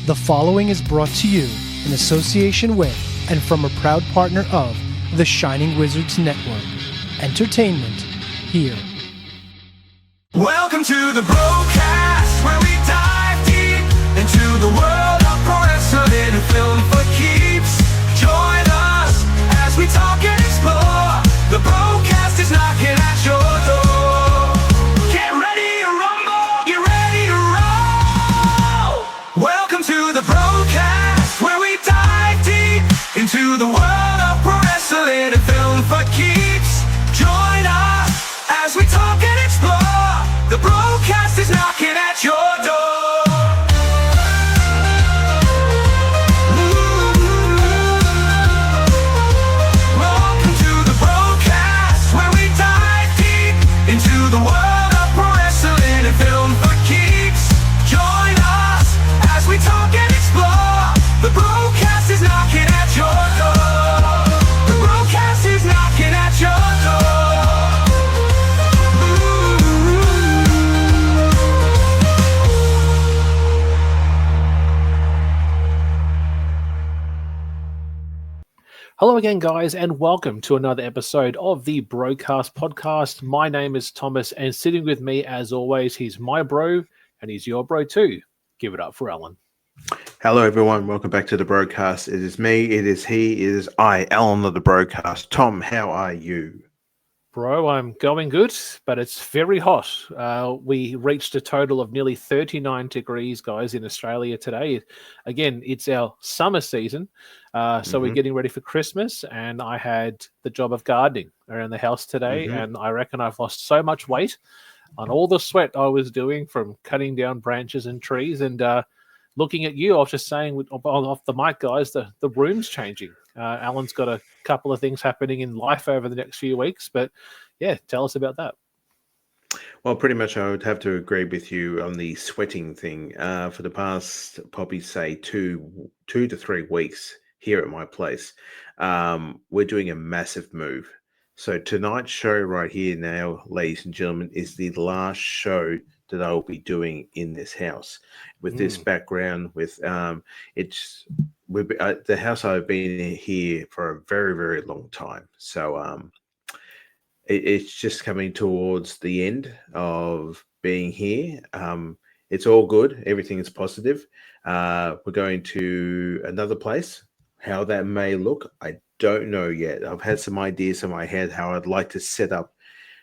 The following is brought to you in association with and from a proud partner of the Shining Wizards Network. Entertainment here. Welcome to the BroKast, where we dive deep into the world of pro wrestling and film for keeps. Join us as we talk and explore. The BroKast is knocking at your door. Get ready to rumble, get ready to roll. Welcome to the BroKast, where we dive deep into the world of pro wrestling and film for keeps. Join us as we talk and explore. The BroKast is knocking at your door. Welcome to the BroKast, where we dive deep into the world of pro wrestling and film for keeps. Join us as we talk and explore. The BroKast is knocking at your door. The BroKast is knocking at your door. Hello again, guys, and welcome to another episode of the BroKast Podcast. My name is Thomas, and sitting with me, as always, he's my bro, and he's your bro too. Give it up for Alan. Hello, everyone. Welcome back to the BroKast. It is me, it is he, it is I, Alan of the BroKast. Tom, how are you? Bro, I'm going good, but it's very hot. We reached a total of nearly 39 degrees, guys, in Australia today. Again, it's our summer season, so we're getting ready for Christmas, and I had the job of gardening around the house today, and I reckon I've lost so much weight on all the sweat I was doing from cutting down branches and trees. And looking at you, I was just saying off the mic, guys, the room's changing. Alan's got a couple of things happening in life over the next few weeks, but yeah, tell us about that. Well, pretty much I would have to agree with you on the sweating thing. For the past, probably say 2 to 3 weeks here at my place, we're doing a massive move. So tonight's show right here now, ladies and gentlemen, is the last show that I will be doing in this house. With this background, with the house I've been here for a very, very long time. So it's just coming towards the end of being here. It's all good. Everything is positive. We're going to another place. How that may look, I don't know yet. I've had some ideas in my head how I'd like to set up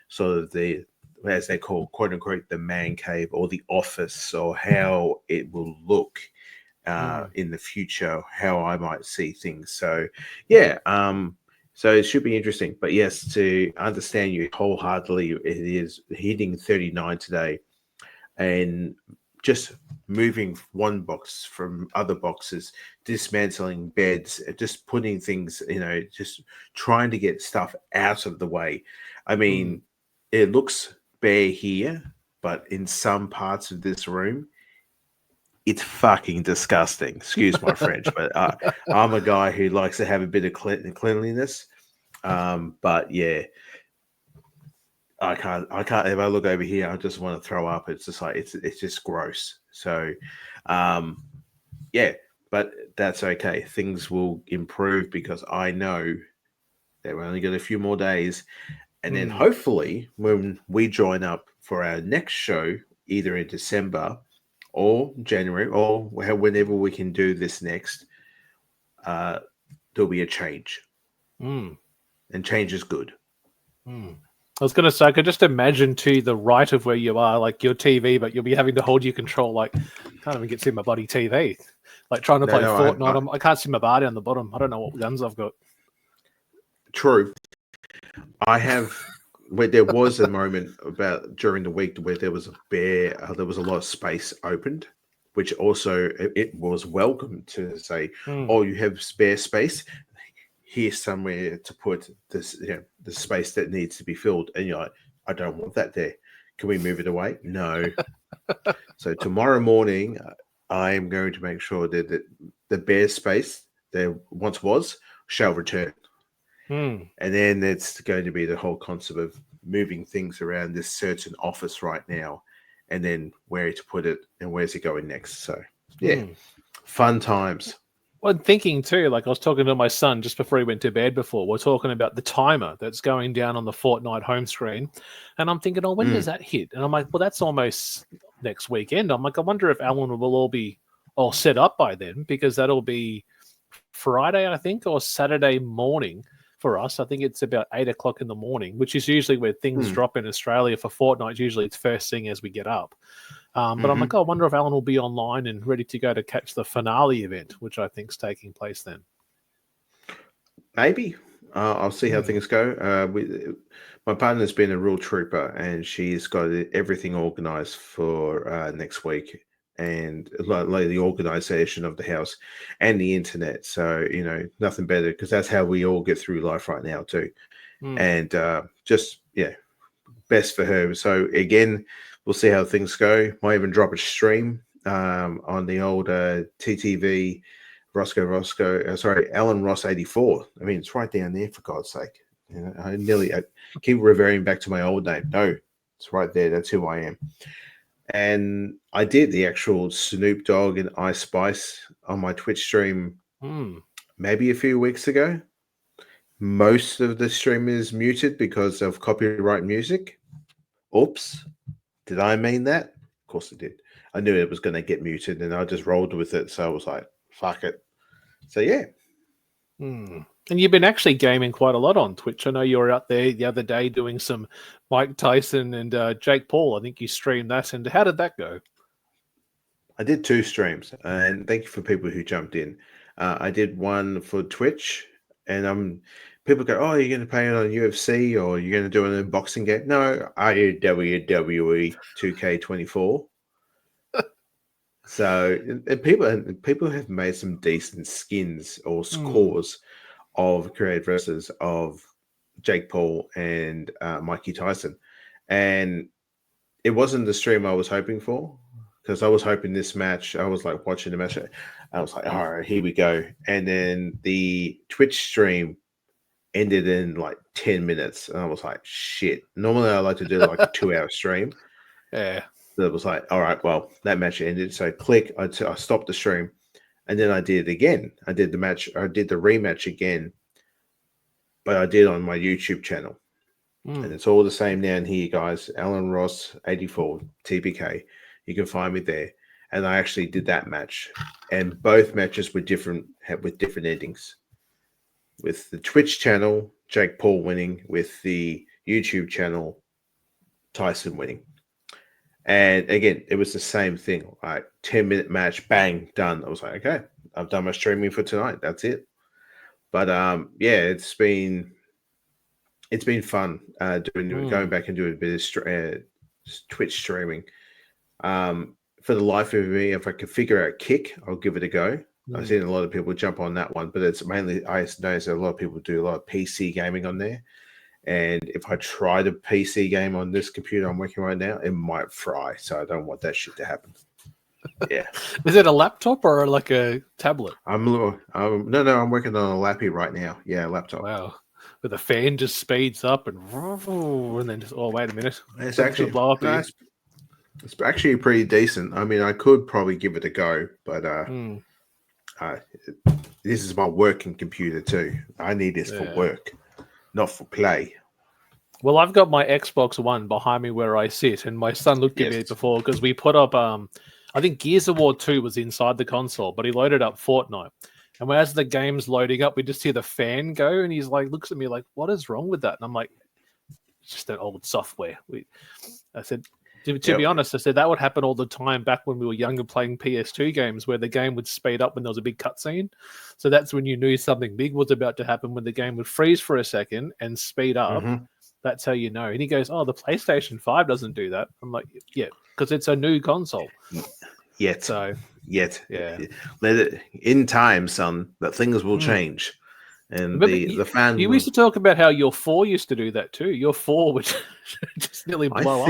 sort of the, as they call, quote unquote, the man cave or the office, or how it will look in the future, how I might see things. So, yeah, so it should be interesting. But yes, to understand you wholeheartedly, it is hitting 39 today, and just moving one box from other boxes, dismantling beds, just putting things, just trying to get stuff out of the way. I mean, it looks bare here, but in some parts of this room, it's fucking disgusting. Excuse my French, but I'm a guy who likes to have a bit of cleanliness. But yeah, I can't. If I look over here, I just want to throw up. It's just like it's just gross. So, yeah, but that's okay. Things will improve because I know that we're only got a few more days, and then hopefully when we join up for our next show, either in December or January, or whenever we can do this next, there'll be a change. And change is good. I was going to say, I could just imagine to the right of where you are, like your TV, but you'll be having to hold your control. Like, I can't even get to see my bloody TV. Like trying to play Fortnite. I can't see my bar down the bottom. I don't know what guns I've got. True. I have, where there was a moment about during the week where there was there was a lot of space opened, which also it was welcome to say, oh, you have spare space. Here's somewhere to put this, the space that needs to be filled. And you're like, I don't want that there. Can we move it away? No. So tomorrow morning, I am going to make sure that the bare space there once was shall return. And then it's going to be the whole concept of moving things around this certain office right now, and then where to put it and where's it going next. So, yeah. Fun times. Well, thinking too, like I was talking to my son just before he went to bed before, we're talking about the timer that's going down on the Fortnite home screen. And I'm thinking, when does that hit? And I'm like, well, that's almost next weekend. I'm like, I wonder if Alan will all be all set up by then, because that'll be Friday, I think, or Saturday morning for us. I think it's about 8 o'clock in the morning, which is usually where things drop in Australia for Fortnite. Usually it's first thing as we get up. But I'm like, I wonder if Alan will be online and ready to go to catch the finale event, which I think is taking place then. Maybe. I'll see how things go. My partner's been a real trooper, and she's got everything organized for next week, and like the organization of the house and the internet. So, nothing better, because that's how we all get through life right now too. And best for her. So again, we'll see how things go. Might even drop a stream on the old TTV Alan Ross 84. I mean, it's right down there, for God's sake. I keep reverting back to my old name. No, it's right there. That's who I am. And I did the actual Snoop Dogg and Ice Spice on my Twitch stream maybe a few weeks ago. Most of the stream is muted because of copyright music. Oops. Did I mean that? Of course I did. I knew it was going to get muted, and I just rolled with it. So I was like, fuck it. So, yeah. And you've been actually gaming quite a lot on Twitch. I know you were out there the other day doing some Mike Tyson and Jake Paul. I think you streamed that. And how did that go? I did 2 streams, and thank you for people who jumped in. I did one for Twitch, and people go, oh, you're going to play it on UFC, or you're going to do an unboxing game? No, I do WWE 2K24. So people have made some decent skins or scores of creative wrestlers of Jake Paul and Mikey Tyson. And it wasn't the stream I was hoping for, because I was hoping this match, I was like watching the match. I was like, all right, here we go. And then the Twitch stream ended in like 10 minutes. And I was like, shit. Normally I like to do like a 2-hour stream. Yeah. So it was like, all right, well, that match ended. So I stopped the stream. And then I did it again. I did the rematch again. But I did on my YouTube channel. And it's all the same down here, guys. Alan Ross 84 TBK. You can find me there. And I actually did that match. And both matches were different, with different endings. With the Twitch channel, Jake Paul winning. With the YouTube channel, Tyson winning. And again, it was the same thing. Like 10-minute match, bang, done. I was like, okay, I've done my streaming for tonight. That's it. But it's been fun going back and doing a bit of Twitch streaming. For the life of me, if I can figure out Kick, I'll give it a go. I've seen a lot of people jump on that one, but it's mainly, I notice a lot of people do a lot of PC gaming on there. And if I try to PC game on this computer I'm working right now, it might fry. So I don't want that shit to happen. Yeah. Is it a laptop or like a tablet? I'm working on a lappy right now. Yeah, laptop. Wow. But the fan just speeds up and then just, wait a minute. It's actually blow up. It's actually pretty decent. I mean, I could probably give it a go, but this is my working computer too. I need this for work, not for play. Well, I've got my Xbox One behind me where I sit, and my son looked at me before because we put up, I think Gears of War 2 was inside the console, but he loaded up Fortnite. And as the game's loading up, we just hear the fan go, and he's like, looks at me like, what is wrong with that? And I'm like, it's just an old software. I said, to be honest, I said that would happen all the time back when we were younger playing PS2 games where the game would speed up when there was a big cutscene. So that's when you knew something big was about to happen, when the game would freeze for a second and speed up. Mm-hmm. That's how you know. And he goes, the PlayStation 5 doesn't do that. I'm like, yeah, because it's a new console. Yet. Yeah. Let it, in time, son, that things will change. And the fan... You used to talk about how your 4 used to do that too. Your 4 would just nearly blow up.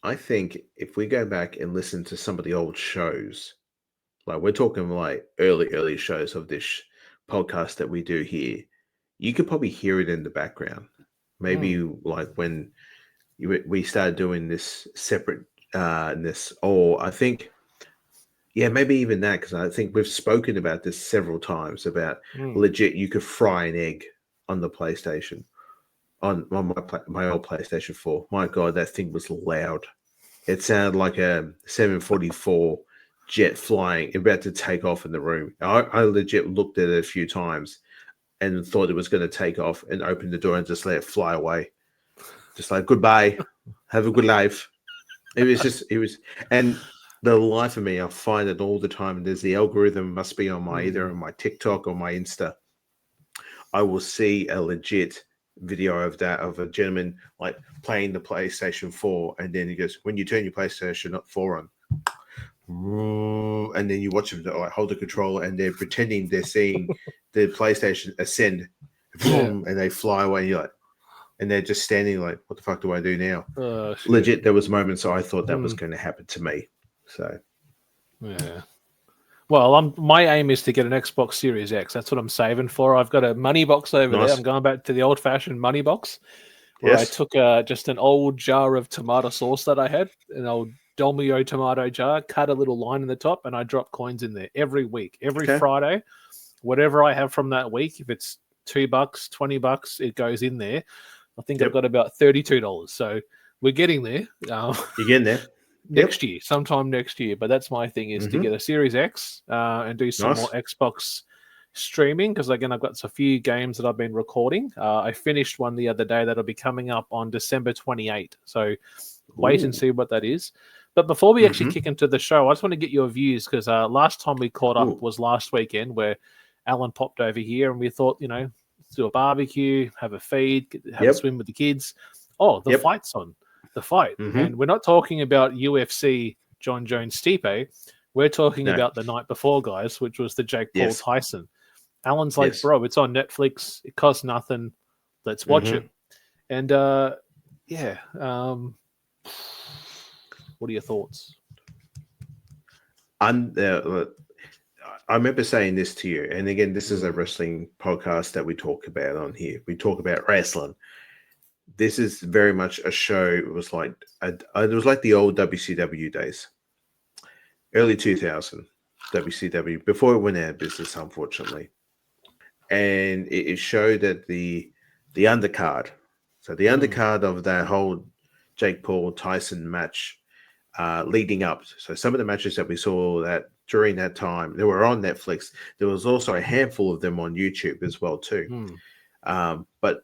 I think if we go back and listen to some of the old shows, like we're talking like early shows of this podcast that we do here, you could probably hear it in the background. Maybe like when we started doing this separate, or I think Yeah, maybe even that, because I think we've spoken about this several times about legit. You could fry an egg on the PlayStation, on my old PlayStation 4. My God, that thing was loud. It sounded like a 744 jet flying, about to take off in the room. I legit looked at it a few times and thought it was going to take off, and opened the door and just let it fly away. Just like, goodbye, have a good life. It was, and the life of me, I find it all the time. There's the algorithm must be on my either on my TikTok or my Insta. I will see a legit video of that, of a gentleman like playing the PlayStation 4, and then he goes, when you turn your PlayStation 4 on, and then you watch them like hold the controller, and they're pretending they're seeing the PlayStation ascend, and they fly away. And you're like, and they're just standing like, what the fuck do I do now? Legit, there was moments I thought that was going to happen to me. So, yeah. Well, my aim is to get an Xbox Series X. That's what I'm saving for. I've got a money box over there. I'm going back to the old-fashioned money box, where I took just an old jar of tomato sauce that I had, an old Dolmio tomato jar, cut a little line in the top, and I drop coins in there every week, every Friday. Whatever I have from that week, if it's $2, $20, it goes in there. I think I've got about $32. So we're getting there. You're getting there. Next year, sometime next year. But that's my thing, is to get a Series X and do some more Xbox streaming, because again, I've got a few games that I've been recording. I finished one the other day that'll be coming up on December 28th. So wait and see what that is. But before we actually kick into the show, I just want to get your views, because last time we caught up was last weekend, where Alan popped over here and we thought, let's do a barbecue, have a feed, have a swim with the kids. Oh, the fight's on. The fight. And we're not talking about UFC John Jones Stipe. We're talking about the night before, guys, which was the Jake Paul Tyson. Alan's like, bro, it's on Netflix. It costs nothing. Let's watch it. And what are your thoughts? I remember saying this to you, and again, this is a wrestling podcast that we talk about on here. We talk about wrestling. This is very much a show. It was like the old WCW days, early 2000 WCW, before it went out of business, unfortunately. And it showed that the undercard, so the undercard of that whole Jake Paul Tyson match, leading up. So some of the matches that we saw that during that time, they were on Netflix. There was also a handful of them on YouTube as well too. But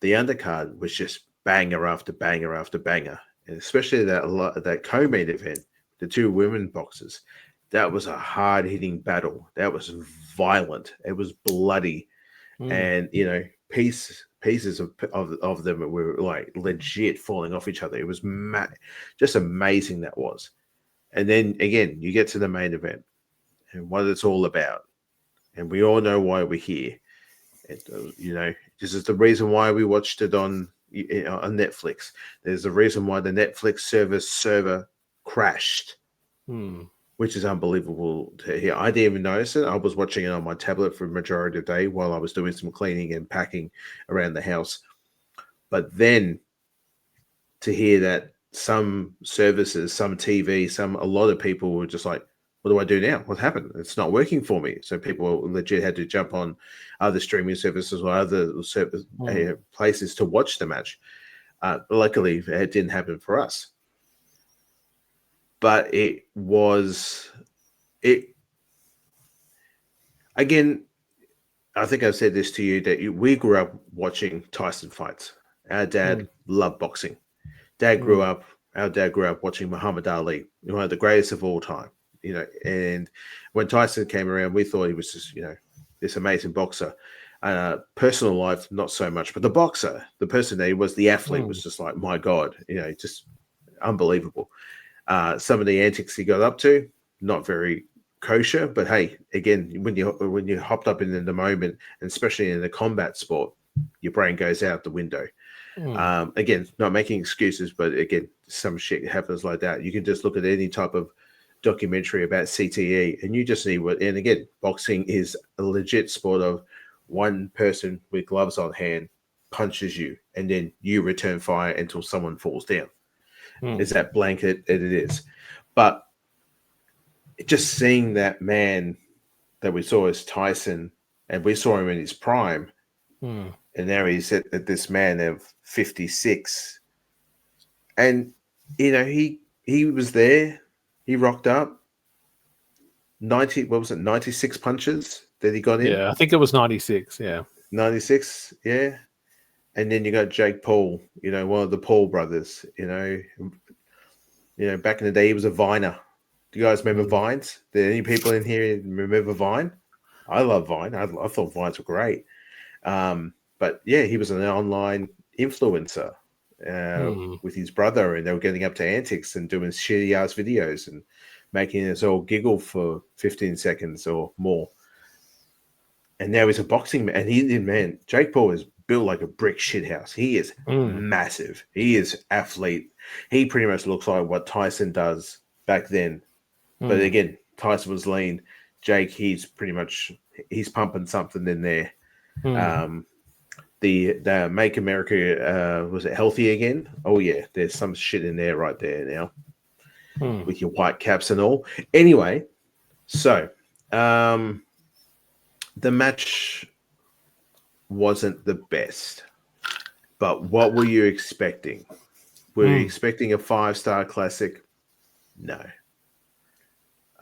the undercard was just banger after banger after banger, and especially that co-main event, the two women boxers. That was a hard-hitting battle. That was violent. It was bloody, and pieces of them were like legit falling off each other. It was just amazing, that was. And then again, you get to the main event and what it's all about, and we all know why we're here. This is the reason why we watched it on Netflix. There's a reason why the Netflix server crashed, which is unbelievable to hear. I didn't even notice it. I was watching it on my tablet for the majority of the day while I was doing some cleaning and packing around the house. But then to hear that some services, some TV, a lot of people were just like, what do I do now? What happened? It's not working for me. So people legit had to jump on other streaming services or other places to watch the match. Luckily, it didn't happen for us. But it was again, I think I've said this to you, that we grew up watching Tyson fights. Our dad loved boxing. Our dad grew up watching Muhammad Ali, one of the greatest of all time. And when Tyson came around, we thought he was just, this amazing boxer. Personal life, not so much, but the boxer, the person that he was, the athlete, was just like, my God, just unbelievable. Some of the antics he got up to, not very kosher, but hey, again, when you hopped up in the moment, and especially in the combat sport, your brain goes out the window. Again, not making excuses, but again, some shit happens like that. You can just look at any type of documentary about CTE, and you just see and again, boxing is a legit sport of one person with gloves on hand punches you, and then you return fire until someone falls down. Is that blanket? It is. But just seeing that man that we saw as Tyson, and we saw him in his prime, and now he's at this man of 56, and he was there, he rocked up 96 punches that he got in. Yeah, I think it was 96. Yeah, 96. Yeah, and then you got Jake Paul, one of the Paul brothers. Back in the day, he was a Viner. Do you guys remember Vines? Did any people in here remember Vine? I love Vine. I thought Vines were great. But yeah, he was an online influencer with his brother, and they were getting up to antics and doing shitty ass videos and making us all giggle for 15 seconds or more. And now he's a boxing man. And Jake Paul is built like a brick shithouse. He is massive. He is athlete. He pretty much looks like what Tyson does back then. But again, Tyson was lean. Jake, he's pumping something in there. The Make America, was it Healthy Again? Oh yeah, there's some shit in there right there now with your white caps and all. Anyway, so the match wasn't the best, but what were you expecting? Were you expecting a 5-star classic? No.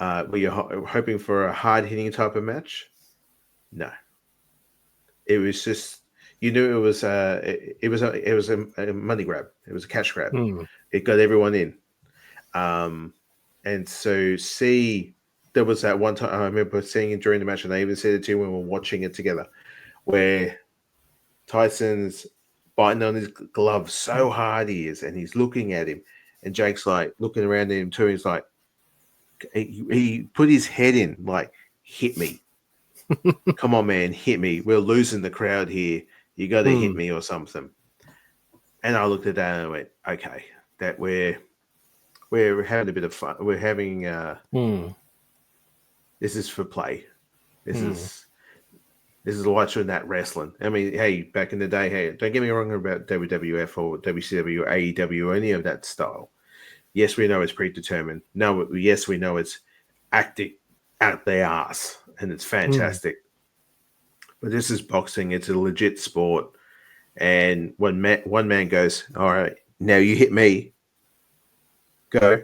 Were you hoping for a hard-hitting type of match? No. It was just, it was a money grab. It was a cash grab. It got everyone in. And so there was that one time I remember seeing it during the match, and I even said it to you when we were watching it together, where Tyson's biting on his glove so hard he is, and he's looking at him, and Jake's like looking around at him too. He's like, he put his head in, like, hit me. Come on, man, hit me. We're losing the crowd here. You got to hit me or something. And I looked at that and I went, okay, that we're having a bit of fun. We're having this is for play. This is watching that wrestling. I mean, hey, back in the day, hey, don't get me wrong about WWF or WCW or AEW or any of that style. Yes, we know it's predetermined. No, yes, we know it's acting out their ass, and it's fantastic. But this is boxing. It's a legit sport. And when one man goes, all right, now you hit me, go.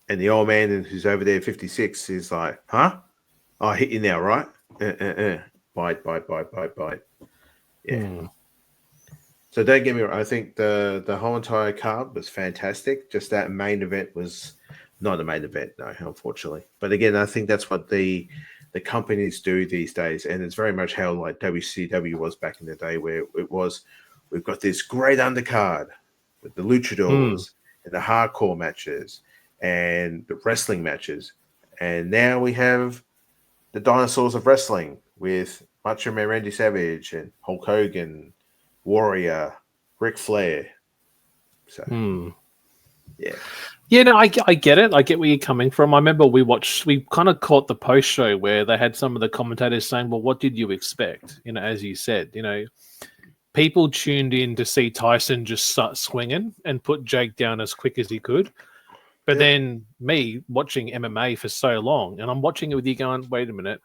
And the old man who's over there, 56, is like, huh? I hit you now, right? Bite. Yeah. So don't get me wrong. I think the whole entire card was fantastic. Just that main event was not a main event, no, unfortunately. But again, I think that's what the companies do these days, and it's very much how like WCW was back in the day, where it was, we've got this great undercard with the luchadors and the hardcore matches and the wrestling matches, and now we have the dinosaurs of wrestling with Macho Man Randy Savage and Hulk Hogan, Warrior, Ric Flair. So, yeah. Yeah, no, I get it. I get where you're coming from. I remember we kind of caught the post show where they had some of the commentators saying, well, what did you expect? As you said, people tuned in to see Tyson just start swinging and put Jake down as quick as he could. But then me watching MMA for so long, and I'm watching it with you going, wait a minute,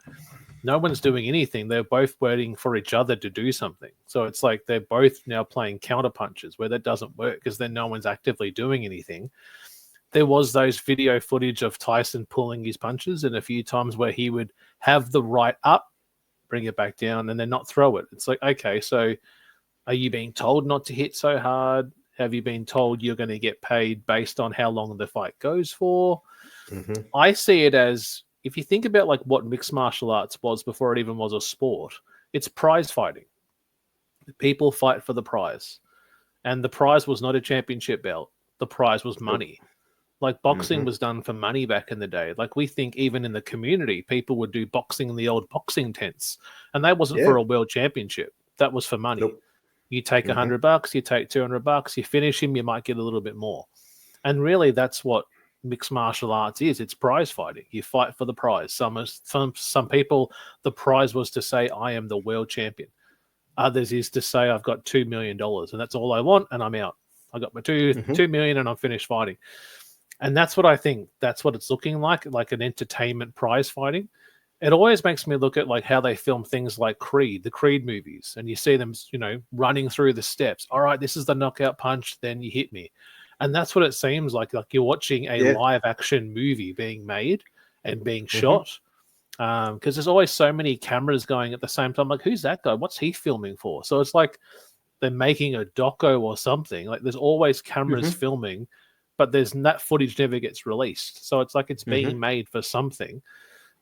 no one's doing anything. They're both waiting for each other to do something. So it's like they're both now playing counter punches where that doesn't work because then no one's actively doing anything. There was those video footage of Tyson pulling his punches, and a few times where he would have the right up, bring it back down, and then not throw it. It's like, okay, so are you being told not to hit so hard? Have you been told you're going to get paid based on how long the fight goes for? I see it as, if you think about like what mixed martial arts was before it even was a sport, it's prize fighting. People fight for the prize. And the prize was not a championship belt. The prize was money. Like boxing was done for money back in the day. Like we think even in the community, people would do boxing in the old boxing tents. And that wasn't for a world championship. That was for money. You take $100, you take $200, you finish him, you might get a little bit more. And really that's what mixed martial arts is. It's prize fighting. You fight for the prize. Some people, the prize was to say, I am the world champion. Others is to say, I've got $2 million and that's all I want and I'm out. I got my $2 million and I'm finished fighting. And that's what I think. That's what it's looking like an entertainment prize fighting. It always makes me look at like how they film things like Creed, the Creed movies, and you see them, running through the steps. All right, this is the knockout punch, then you hit me. And that's what it seems like you're watching a live action movie being made and being shot. Because there's always so many cameras going at the same time. Like, who's that guy? What's he filming for? So it's like they're making a doco or something. Like, there's always cameras filming, but that footage never gets released. So it's like it's being made for something.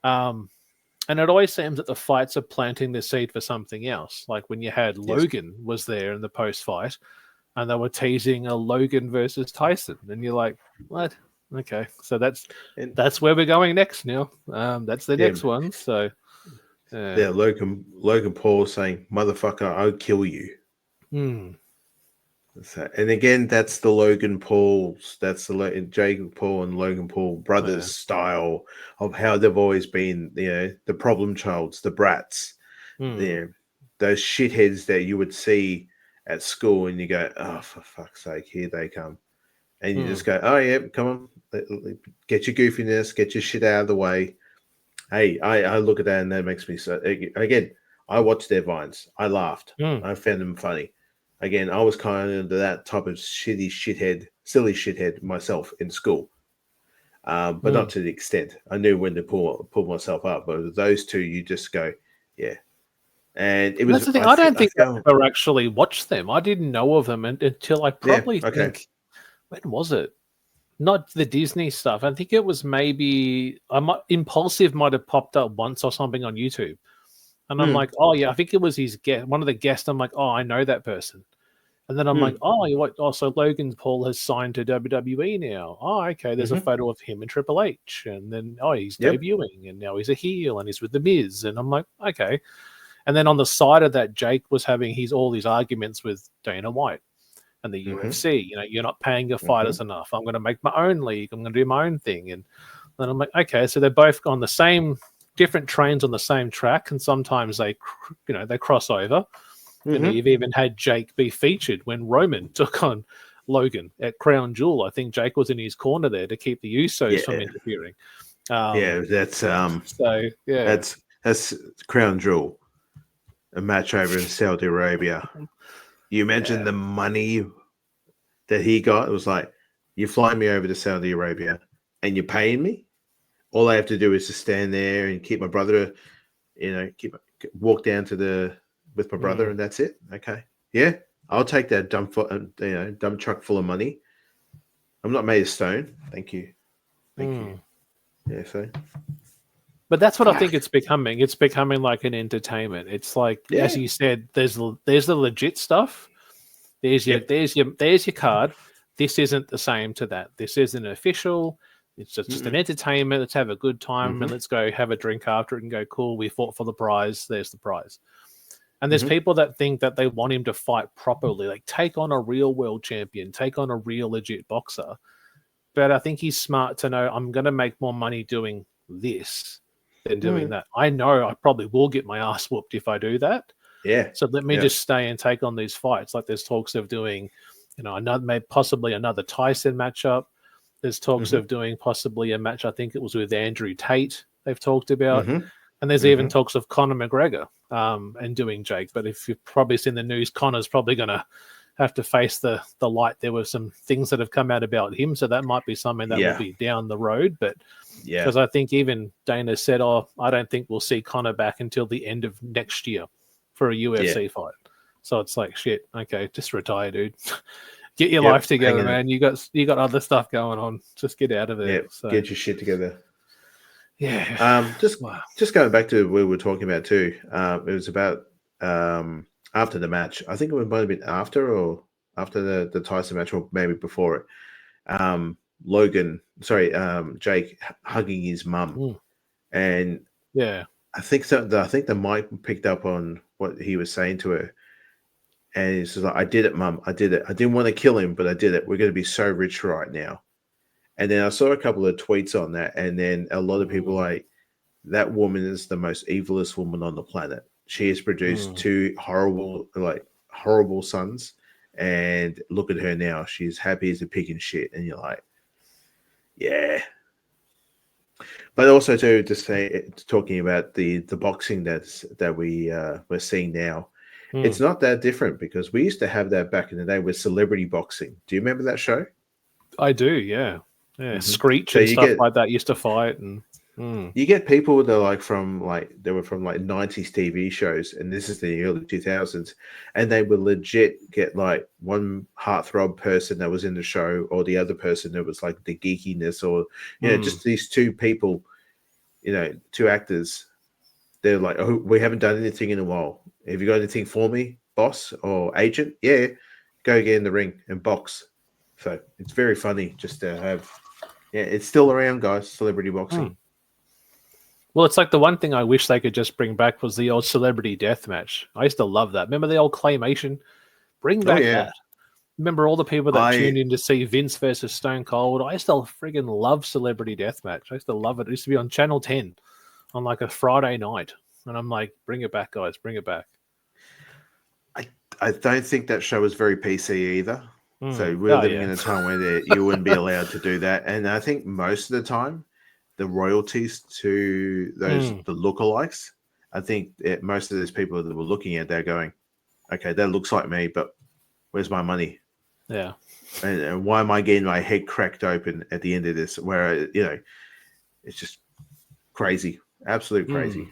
And it always seems that the fights are planting the seed for something else. Like when you had Logan was there in the post-fight, and they were teasing a Logan versus Tyson, and you're like, what? Okay, so that's where we're going next now. That's the next one. So, Logan Paul saying, "Motherfucker, I'll kill you." So, and again, that's the Logan Pauls. That's the Jake Paul and Logan Paul brothers style of how they've always been. The problem childs, the brats, those shitheads that you would see at school, and you go, "Oh, for fuck's sake, here they come," and you just go, "Oh yeah, come on, get your goofiness, get your shit out of the way." Hey, I look at that and that makes me so. Again, I watched their vines. I laughed. I found them funny. Again, I was kind of that type of silly shithead myself in school, but not to the extent. I knew when to pull myself up. But with those two, you just go, yeah. And it was. That's the thing. I don't think I ever actually watched them. I didn't know of them until I probably think. When was it? Not the Disney stuff. I think it was maybe Impulsive might have popped up once or something on YouTube. And I'm like, oh, yeah, I think it was one of the guests. I'm like, oh, I know that person. And then I'm like, so Logan Paul has signed to WWE now. Oh, okay, there's a photo of him and Triple H. And then, he's debuting, and now he's a heel, and he's with The Miz. And I'm like, okay. And then on the side of that, Jake was having all these arguments with Dana White and the UFC. You're not paying your fighters enough. I'm going to make my own league. I'm going to do my own thing. And then I'm like, okay, so they're both on the same different trains on the same track, and sometimes they cross over. You've even had Jake be featured when Roman took on Logan at Crown Jewel. I think Jake was in his corner there to keep the Usos from interfering. That's Crown Jewel, a match over in Saudi Arabia. You mentioned the money that he got. It was like, you fly me over to Saudi Arabia and you're paying me. All I have to do is to stand there and keep my brother, walk down with my brother, and that's it. Okay, yeah, I'll take that dump truck full of money. I'm not made of stone. Thank you. Yeah, so. But that's what I think it's becoming. It's becoming like an entertainment. It's like, as you said, there's the legit stuff. There's your card. This isn't the same to that. This isn't official. It's just an entertainment. Let's have a good time and let's go have a drink after it and go, cool, we fought for the prize. There's the prize. And there's people that think that they want him to fight properly, like take on a real world champion, take on a real legit boxer. But I think he's smart to know, I'm going to make more money doing this than doing that. I know I probably will get my ass whooped if I do that. Yeah. So let me just stay and take on these fights. Like there's talks of doing, possibly another Tyson matchup. There's talks of doing possibly a match, I think it was with Andrew Tate, they've talked about. And there's even talks of Conor McGregor and doing Jake. But if you've probably seen the news, Conor's probably going to have to face the light. There were some things that have come out about him. So that might be something that will be down the road. But because I think even Dana said, I don't think we'll see Conor back until the end of next year for a UFC fight. So it's like, shit, okay, just retire, dude. Get your life together, man. You got other stuff going on. Just get out of there. Get your shit together. Yeah. Just going back to what we were talking about too. It was about after the match. I think it might have been after the Tyson match, or maybe before it. Jake hugging his mum, and I think the mic picked up on what he was saying to her. And he's like, I did it, Mum. I did it. I didn't want to kill him, but I did it. We're going to be so rich right now. And then I saw a couple of tweets on that. And then a lot of people like, that woman is the most evilest woman on the planet. She has produced two horrible sons. And look at her now. She's happy as a pig in shit. And you're like, Yeah. But also to say, talking about the boxing that we're seeing now, it's not that different because we used to have that back in the day with celebrity boxing. Do you remember that show? I do, yeah. Yeah, Screech So and you stuff get- like that used to fight. And You get people that are they were from 90s TV shows, and this is the early 2000s, and they would legit get like one heartthrob person that was in the show, or the other person that was like the geekiness, or just these two people, two actors. They're like, oh, we haven't done anything in a while. Have you got anything for me, boss or agent? Yeah, go get in the ring and box. So it's very funny just to have. Yeah, it's still around, guys. Celebrity boxing. Well, it's like the one thing I wish they could just bring back was the old celebrity death match. I used to love that. Remember the old claymation? Bring back that. Remember all the people that tuned in to see Vince versus Stone Cold? I used to friggin' love celebrity death match. I used to love it. It used to be on Channel 10 on like a Friday night. And I'm like, bring it back, guys. Bring it back. I don't think that show was very PC either. So we're living in a time where you wouldn't be allowed to do that. And I think most of the time, the royalties to those the lookalikes, I think most of those people that were looking at, they're going, okay, that looks like me, but where's my money? Yeah. And why am I getting my head cracked open at the end of this? Where it's just crazy, absolute crazy.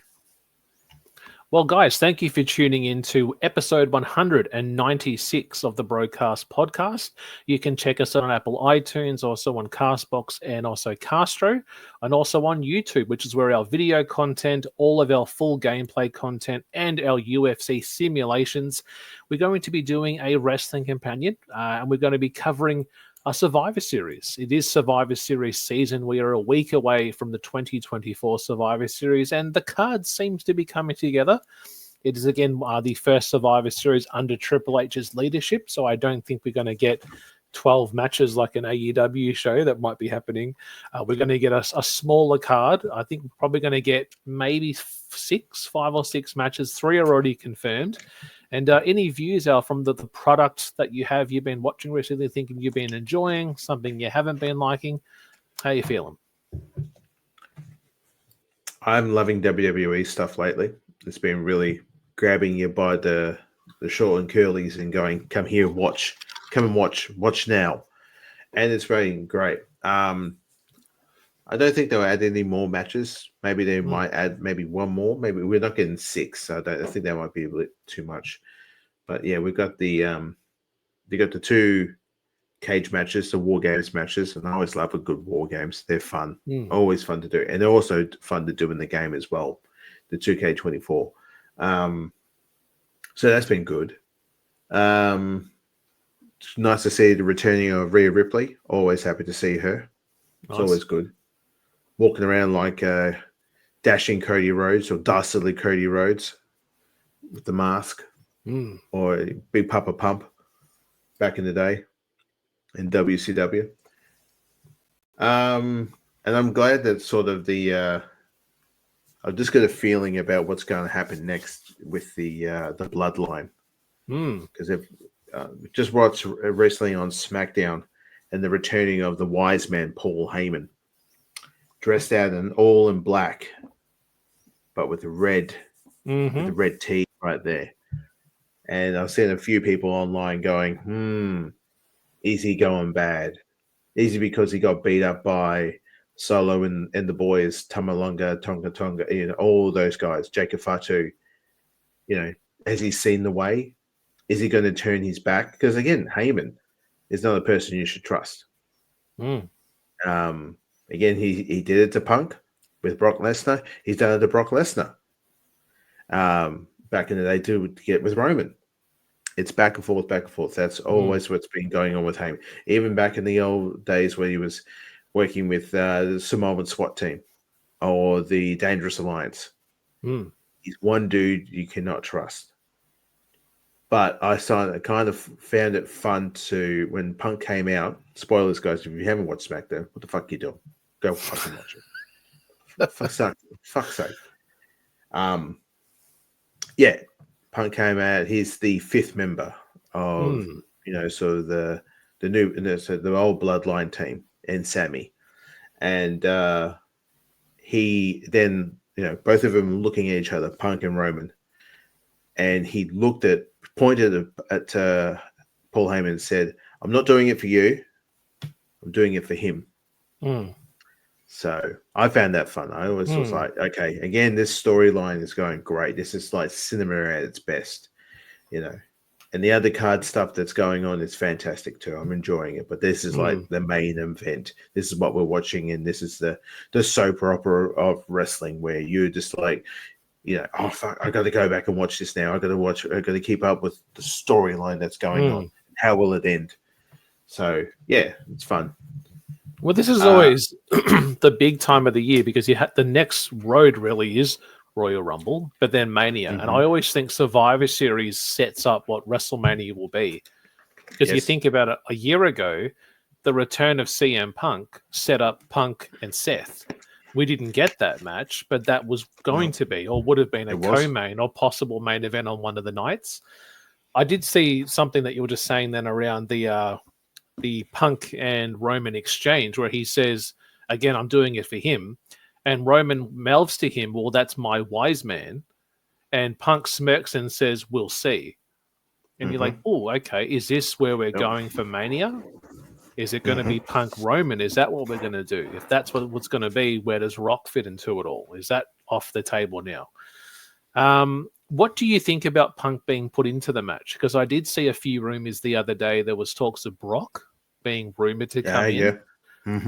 Well, guys, thank you for tuning in to episode 196 of the BroKast Podcast. You can check us out on Apple iTunes, also on Castbox and also Castro, and also on YouTube, which is where our video content, all of our full gameplay content, and our UFC simulations. We're going to be doing a wrestling companion, and we're going to be covering a Survivor Series. It is Survivor Series season. We are a week away from the 2024 Survivor Series, and the card seems to be coming together. It is, again, the first Survivor Series under Triple H's leadership, so I don't think we're going to get 12 matches like an AEW show that might be happening. We're going to get a smaller card. I think we're probably going to get maybe 5 or 6 matches. 3 are already confirmed. And any views, Al, from the product that you've been watching recently, thinking you've been enjoying, something you haven't been liking? How you feeling? I'm loving WWE stuff lately. It's been really grabbing you by the short and curlies and going, come here, watch. Come and watch now. And it's very great. I don't think they'll add any more matches. Maybe they might add maybe one more. Maybe we're not getting 6. So I think that might be a bit too much. But yeah, we've got the 2 cage matches, the War Games matches, and I always love a good War Games. They're fun. Always fun to do. And they're also fun to do in the game as well, the 2K24. So that's been good. It's nice to see the returning of Rhea Ripley. Always happy to see her. It's always good. Walking around like dashing Cody Rhodes or dastardly Cody Rhodes with the mask, or Big Papa Pump back in the day in WCW. And I'm glad that sort of I've just got a feeling about what's going to happen next with the bloodline, because they've just watched recently on SmackDown and the returning of the wise man Paul Heyman, dressed out all in black, but with the red tee right there. And I've seen a few people online going, is he going bad? Is it because he got beat up by Solo and the boys, Tamalonga, Tonga, all those guys, Jacob Fatu? Has he seen the way? Is he going to turn his back? Because again, Heyman is not a person you should trust. Again, he did it to Punk with Brock Lesnar. He's done it to Brock Lesnar. Back in the day, to get with Roman. It's back and forth, back and forth. That's always what's been going on with Heyman. Even back in the old days where he was working with the Samoan SWAT team or the Dangerous Alliance. He's one dude you cannot trust. But I kind of found it fun to, when Punk came out, spoilers, guys, if you haven't watched SmackDown, what the fuck are you doing? Go fucking watch it. Fuck's sake. Yeah, Punk came out. He's the 5th member of, sort of the new, the old bloodline team, and Sammy. And he then, both of them looking at each other, Punk and Roman. And he pointed at Paul Heyman and said, "I'm not doing it for you. I'm doing it for him." Mm. So I found that fun. I always was like, okay, again, this storyline is going great. This is like cinema at its best, And the other card stuff that's going on is fantastic too. I'm enjoying it. But this is like the main event. This is what we're watching, and this is the soap opera of wrestling where you're just like, oh fuck, I got to go back and watch this now. I got to keep up with the storyline that's going on. How will it end? So yeah, it's fun. Well, this is always the big time of the year because the next road really is Royal Rumble, but then Mania. And I always think Survivor Series sets up what WrestleMania will be. Because you think about it, a year ago, the return of CM Punk set up Punk and Seth. We didn't get that match, but that was going to be, or would have been, a co-main or possible main event on one of the nights. I did see something that you were just saying then around the Punk and Roman exchange where he says, again, I'm doing it for him. And Roman mouths to him, well, that's my wise man. And Punk smirks and says, we'll see. And you're like, oh, okay, is this where we're going for Mania? Is it going to be Punk Roman? Is that what we're going to do? If that's what's going to be, where does Rock fit into it all? Is that off the table now? What do you think about Punk being put into the match? Because I did see a few rumors the other day. There was talks of Brock being rumored to come in. Yeah.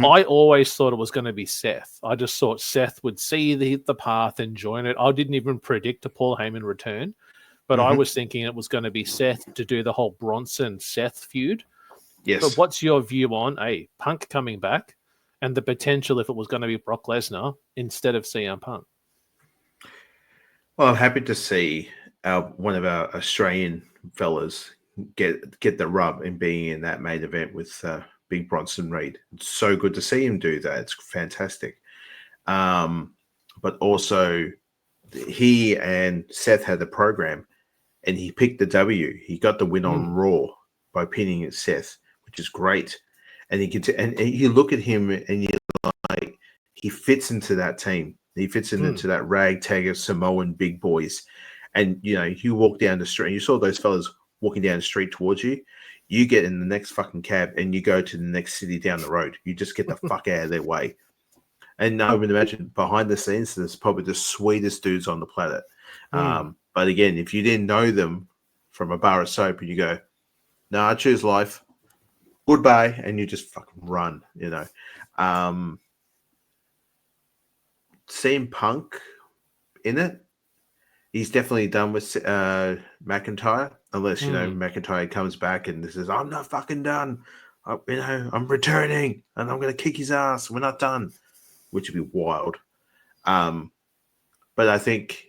I always thought it was going to be Seth. I just thought Seth would see the path and join it. I didn't even predict a Paul Heyman return, but I was thinking it was going to be Seth to do the whole Bronson-Seth feud. Yes. But what's your view on Punk coming back and the potential if it was going to be Brock Lesnar instead of CM Punk? Well, I'm happy to see one of our Australian fellas get the rub in being in that main event with Big Bronson Reed. It's so good to see him do that. It's fantastic. But also, he and Seth had the program, and he picked the W. He got the win on Raw by pinning Seth, which is great. And you look at him, and you're like, he fits into that team. He fits into that ragtag of Samoan big boys. And, you walk down the street, and you saw those fellas walking down the street towards you. You get in the next fucking cab and you go to the next city down the road. You just get the fuck out of their way. And I would imagine behind the scenes, there's probably the sweetest dudes on the planet. But again, if you didn't know them from a bar of soap and you go, no, I choose life, goodbye, and you just fucking run, Seeing Punk in it, he's definitely done with McIntyre, unless, McIntyre comes back and says, I'm not fucking done. I'm returning and I'm going to kick his ass. We're not done, which would be wild. But I think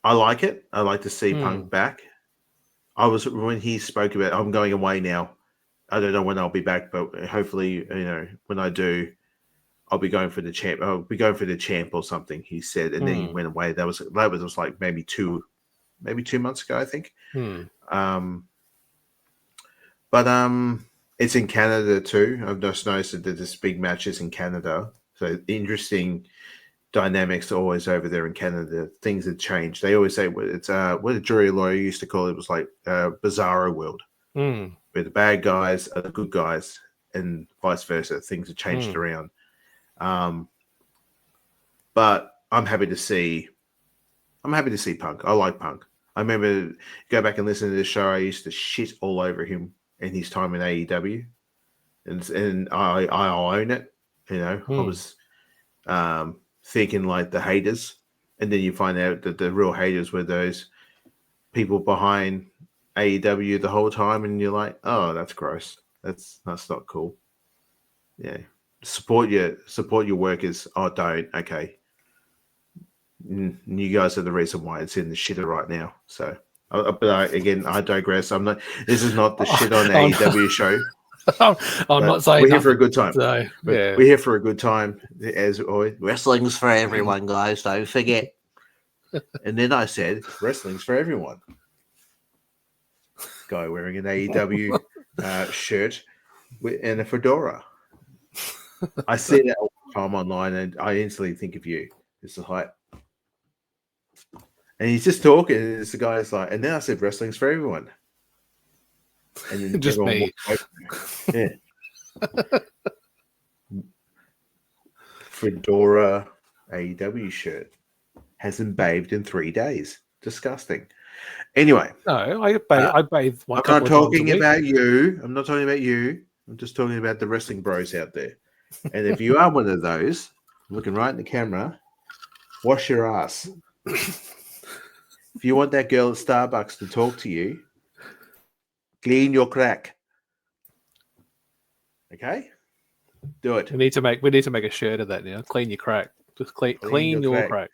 I like it. I like to see Punk back. When he spoke about, I'm going away now. I don't know when I'll be back, but hopefully, when I do, I'll be going for the champ. I'll be going for the champ or something. He said, and then he went away. That was like maybe 2 months ago, I think. But it's in Canada too. I've just noticed that there's big matches in Canada. So interesting dynamics always over there in Canada. Things have changed. They always say it's what a jury lawyer used to call it was like bizarro world, where the bad guys are the good guys, and vice versa. Things have changed around. But I'm happy to see Punk. I like Punk. I remember go back and listen to this show. I used to shit all over him in his time in AEW, and I own it. I was thinking like the haters, and then you find out that the real haters were those people behind AEW the whole time, and you're like, oh, that's gross. That's not cool. Yeah. Support your workers. Oh, don't. Okay. You guys are the reason why it's in the shitter right now. So, again, I digress. This is not the shit on the AEW show. I'm not saying we're here for a good time. So, We're here for a good time. As always, wrestling's for everyone, guys. Don't forget. And then I said, wrestling's for everyone. Guy wearing an AEW shirt and a fedora. I see that all the time online, and I instantly think of you. It's like, and he's just talking, and it's the guy's like, and then I said, wrestling's for everyone. And then Just everyone me. walked away. Yeah. Fedora AEW shirt hasn't bathed in 3 days. Disgusting. Anyway, No, I bathe one I'm couple not of times a talking week. about you. I'm not talking about you. I'm just talking about the wrestling bros out there. And if you are one of those, looking right in the camera, wash your ass. If you want that girl at Starbucks to talk to you, clean your crack. Okay? Do it. We need to make a shirt of that now. Clean your crack. Just clean your crack.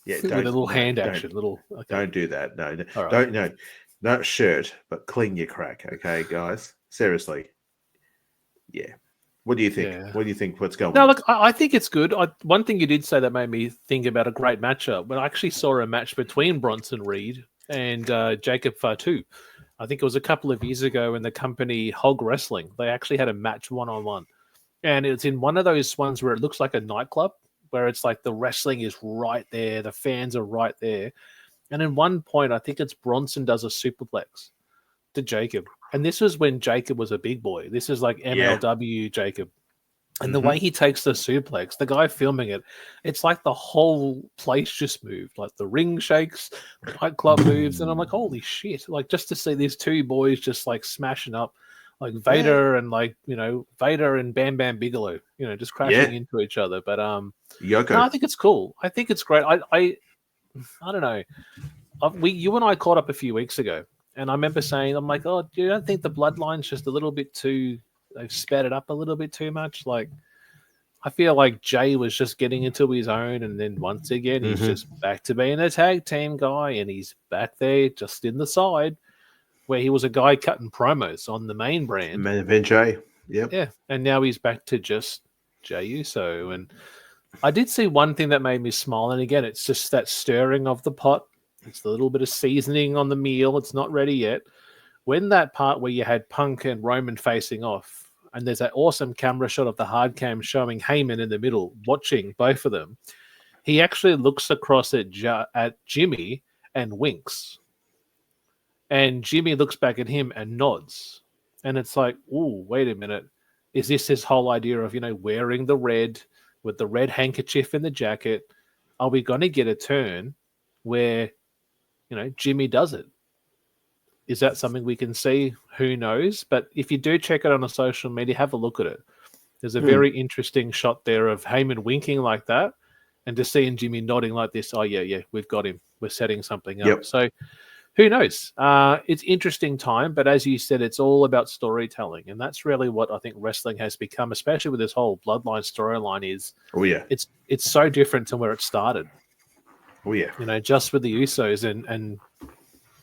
Yeah, With a little hand action. Okay. Don't do that. No, All right. don't. No, not shirt, but clean your crack. Okay, guys. Seriously. Yeah. What do you think? Yeah. What do you think? What's going No, on? look, I think it's good. One thing you did say that made me think about a great matchup. When I actually saw a match between Bronson Reed and Jacob Fatu. I think it was a couple of years ago in the company Hog Wrestling. They actually had a match 1-on-1. And it's in one of those ones where it looks like a nightclub, where it's like the wrestling is right there, the fans are right there. And in one point, I think it's Bronson does a superplex to Jacob. And this was when Jacob was a big boy. This is like MLW Jacob. And the way he takes the suplex, the guy filming it, it's like the whole place just moved. Like the ring shakes, the nightclub moves. And I'm like, holy shit. Like just to see these two boys just like smashing up, like Vader and like, Vader and Bam Bam Bigelow, just crashing into each other. But Yoko. no, I think it's cool. I think it's great. I don't know. You and I caught up a few weeks ago, and I remember saying, I'm like, oh, you don't think the bloodline's just a little bit too, they've sped it up a little bit too much? Like, I feel like Jay was just getting into his own, and then once again, he's just back to being a tag team guy, and he's back there just in the side where he was a guy cutting promos on the main brand. Main event Jay. Yep. Yeah, and now he's back to just Jay Uso. And I did see one thing that made me smile, and again, it's just that stirring of the pot. It's a little bit of seasoning on the meal. It's not ready yet. When that part where you had Punk and Roman facing off, and there's that awesome camera shot of the hard cam showing Heyman in the middle, watching both of them, he actually looks across at Jimmy and winks. And Jimmy looks back at him and nods. And it's like, ooh, wait a minute. Is this his whole idea of, wearing the red with the red handkerchief in the jacket? Are we going to get a turn where, Jimmy does it? Is that something we can see? Who knows? But if you do check it on a social media, have a look at it. There's a very interesting shot there of Heyman winking like that and just seeing Jimmy nodding like this. Oh, yeah, we've got him. We're setting something up. So who knows? It's interesting time, but as you said, it's all about storytelling. And that's really what I think wrestling has become, especially with this whole bloodline storyline is. Oh, yeah. It's so different to where it started. Oh, yeah. Just with the Usos and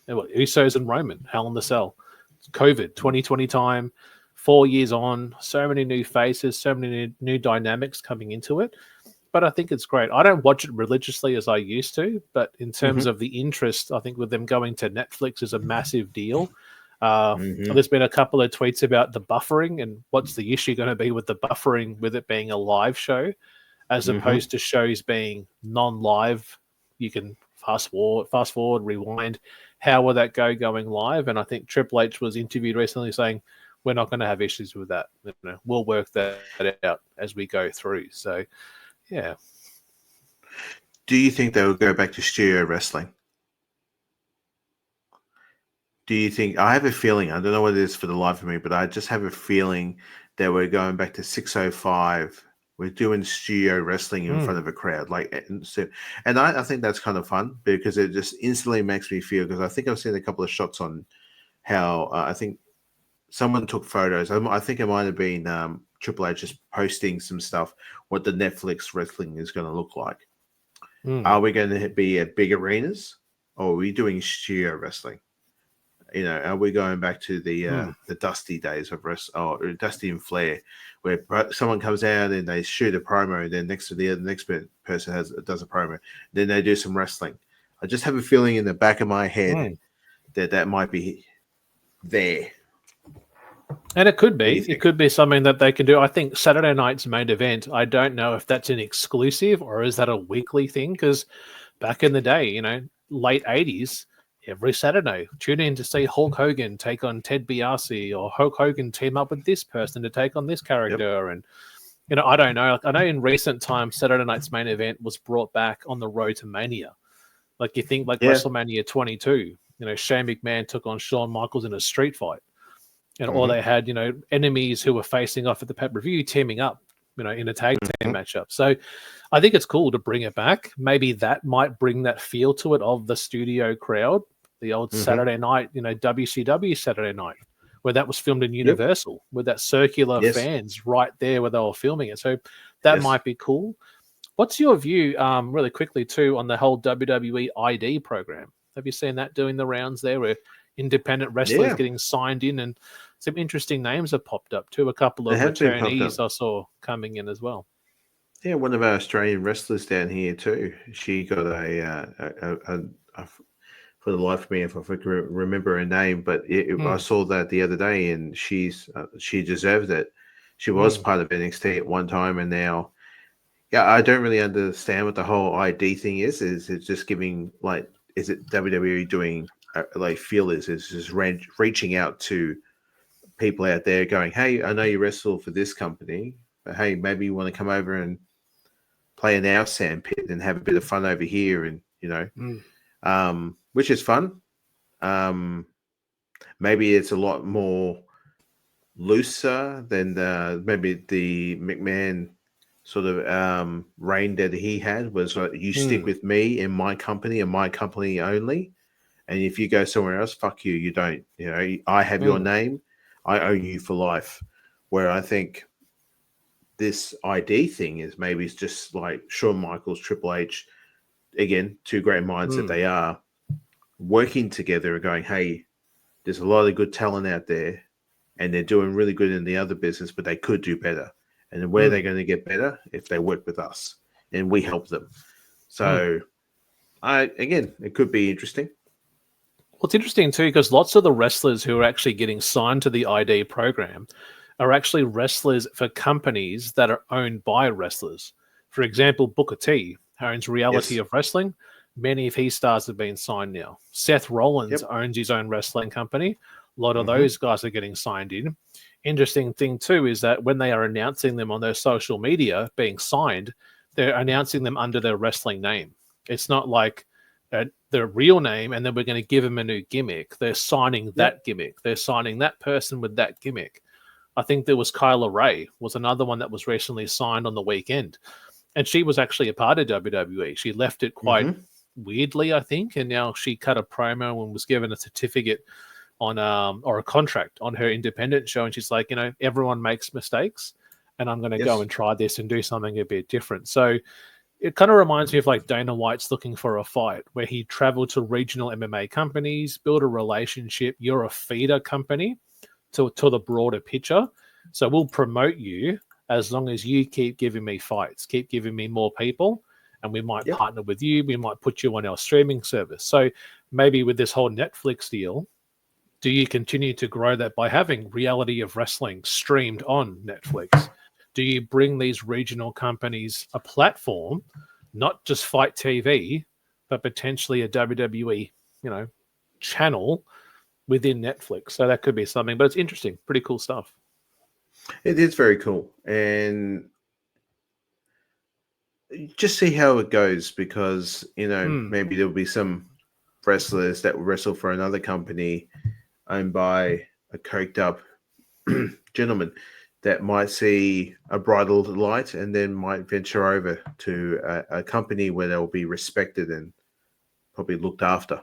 Usos and Roman, Hell in the Cell. COVID, 2020 time, 4 years on, so many new faces, so many new dynamics coming into it. But I think it's great. I don't watch it religiously as I used to, but in terms of the interest, I think with them going to Netflix is a massive deal. There's been a couple of tweets about the buffering and what's the issue going to be with the buffering with it being a live show as opposed to shows being non-live. You can fast forward, rewind. How will that going live? And I think Triple H was interviewed recently saying, we're not going to have issues with that. We'll work that out as we go through. So, yeah. Do you think they will go back to studio wrestling? Do you think? I have a feeling. I don't know what it is for the life of me, but I just have a feeling that we're going back to 605. We're doing studio wrestling in front of a crowd, and I think that's kind of fun because it just instantly makes me feel. Because I think I've seen a couple of shots on how I think someone took photos. I think it might have been Triple H just posting some stuff. What the Netflix wrestling is going to look like. Are we going to be at big arenas, or are we doing studio wrestling? Are we going back to the Dusty days of or Dusty and Flair, where someone comes out and they shoot a promo, and then next to the next person does a promo, then they do some wrestling. I just have a feeling in the back of my head that might be there. And it could do you be. think? It could be something that they can do. I think Saturday night's main event, I don't know if that's an exclusive or is that a weekly thing? Because back in the day, late 80s, every Saturday, tune in to see Hulk Hogan take on Ted DiBiase or Hulk Hogan team up with this person to take on this character. And, I don't know. I know in recent times, Saturday night's main event was brought back on the road to Mania. Like you think WrestleMania 22, Shane McMahon took on Shawn Michaels in a street fight. Or they had, enemies who were facing off at the pay-per-view teaming up, in a tag team matchup. So I think it's cool to bring it back. Maybe that might bring that feel to it of the studio crowd, the old Saturday night, WCW Saturday night, where that was filmed in Universal with that circular fans right there where they were filming it. So that might be cool. What's your view, really quickly too, on the whole WWE ID program? Have you seen that doing the rounds there where independent wrestlers getting signed in, and some interesting names have popped up too. A couple of returnees I saw coming in as well. Yeah, one of our Australian wrestlers down here too. She got for the life of me, if I can remember her name, but I saw that the other day, and she deserved it. She was part of NXT at one time, and now, I don't really understand what the whole ID thing is. Is it just giving is it WWE doing feelers? Is just reaching out to people out there, going, "Hey, I know you wrestle for this company, but hey, maybe you want to come over and play in our sandpit and have a bit of fun over here," and which is fun. Maybe it's a lot more looser than maybe the McMahon sort of reign that he had. Was you stick with me in my company and my company only. And if you go somewhere else, fuck you. You don't. I have your name. I own you for life. Where I think this ID thing is maybe it's just like Shawn Michaels, Triple H, again, two great minds that they are, working together and going, hey, there's a lot of good talent out there, and they're doing really good in the other business, but they could do better. And where they're going to get better if they work with us and we help them. So, it could be interesting. Well, it's interesting too, because lots of the wrestlers who are actually getting signed to the ID program are actually wrestlers for companies that are owned by wrestlers. For example, Booker T owns Reality of Wrestling. Many of his stars have been signed now. Seth Rollins owns his own wrestling company. A lot of those guys are getting signed in. Interesting thing too is that when they are announcing them on their social media being signed, they're announcing them under their wrestling name. It's not like their real name and then we're going to give them a new gimmick. They're signing that gimmick. They're signing that person with that gimmick. I think there was Kyla Ray was another one that was recently signed on the weekend. And she was actually a part of WWE. She left it quite weirdly, I think. And now she cut a promo and was given a certificate on or a contract on her independent show. And she's like, everyone makes mistakes and I'm going to go and try this and do something a bit different. So it kind of reminds me of like Dana White's Looking for a Fight, where he traveled to regional MMA companies, build a relationship. You're a feeder company to the broader picture. So we'll promote you as long as you keep giving me fights, keep giving me more people, and we might partner with you. We might put you on our streaming service. So maybe with this whole Netflix deal, do you continue to grow that by having Reality of Wrestling streamed on Netflix? Do you bring these regional companies a platform, not just Fight TV, but potentially a WWE, channel within Netflix? So that could be something, but it's interesting. Pretty cool stuff. It is very cool. And just see how it goes, because, maybe there'll be some wrestlers that will wrestle for another company owned by a coked up gentleman that might see a brighter light and then might venture over to a company where they'll be respected and probably looked after.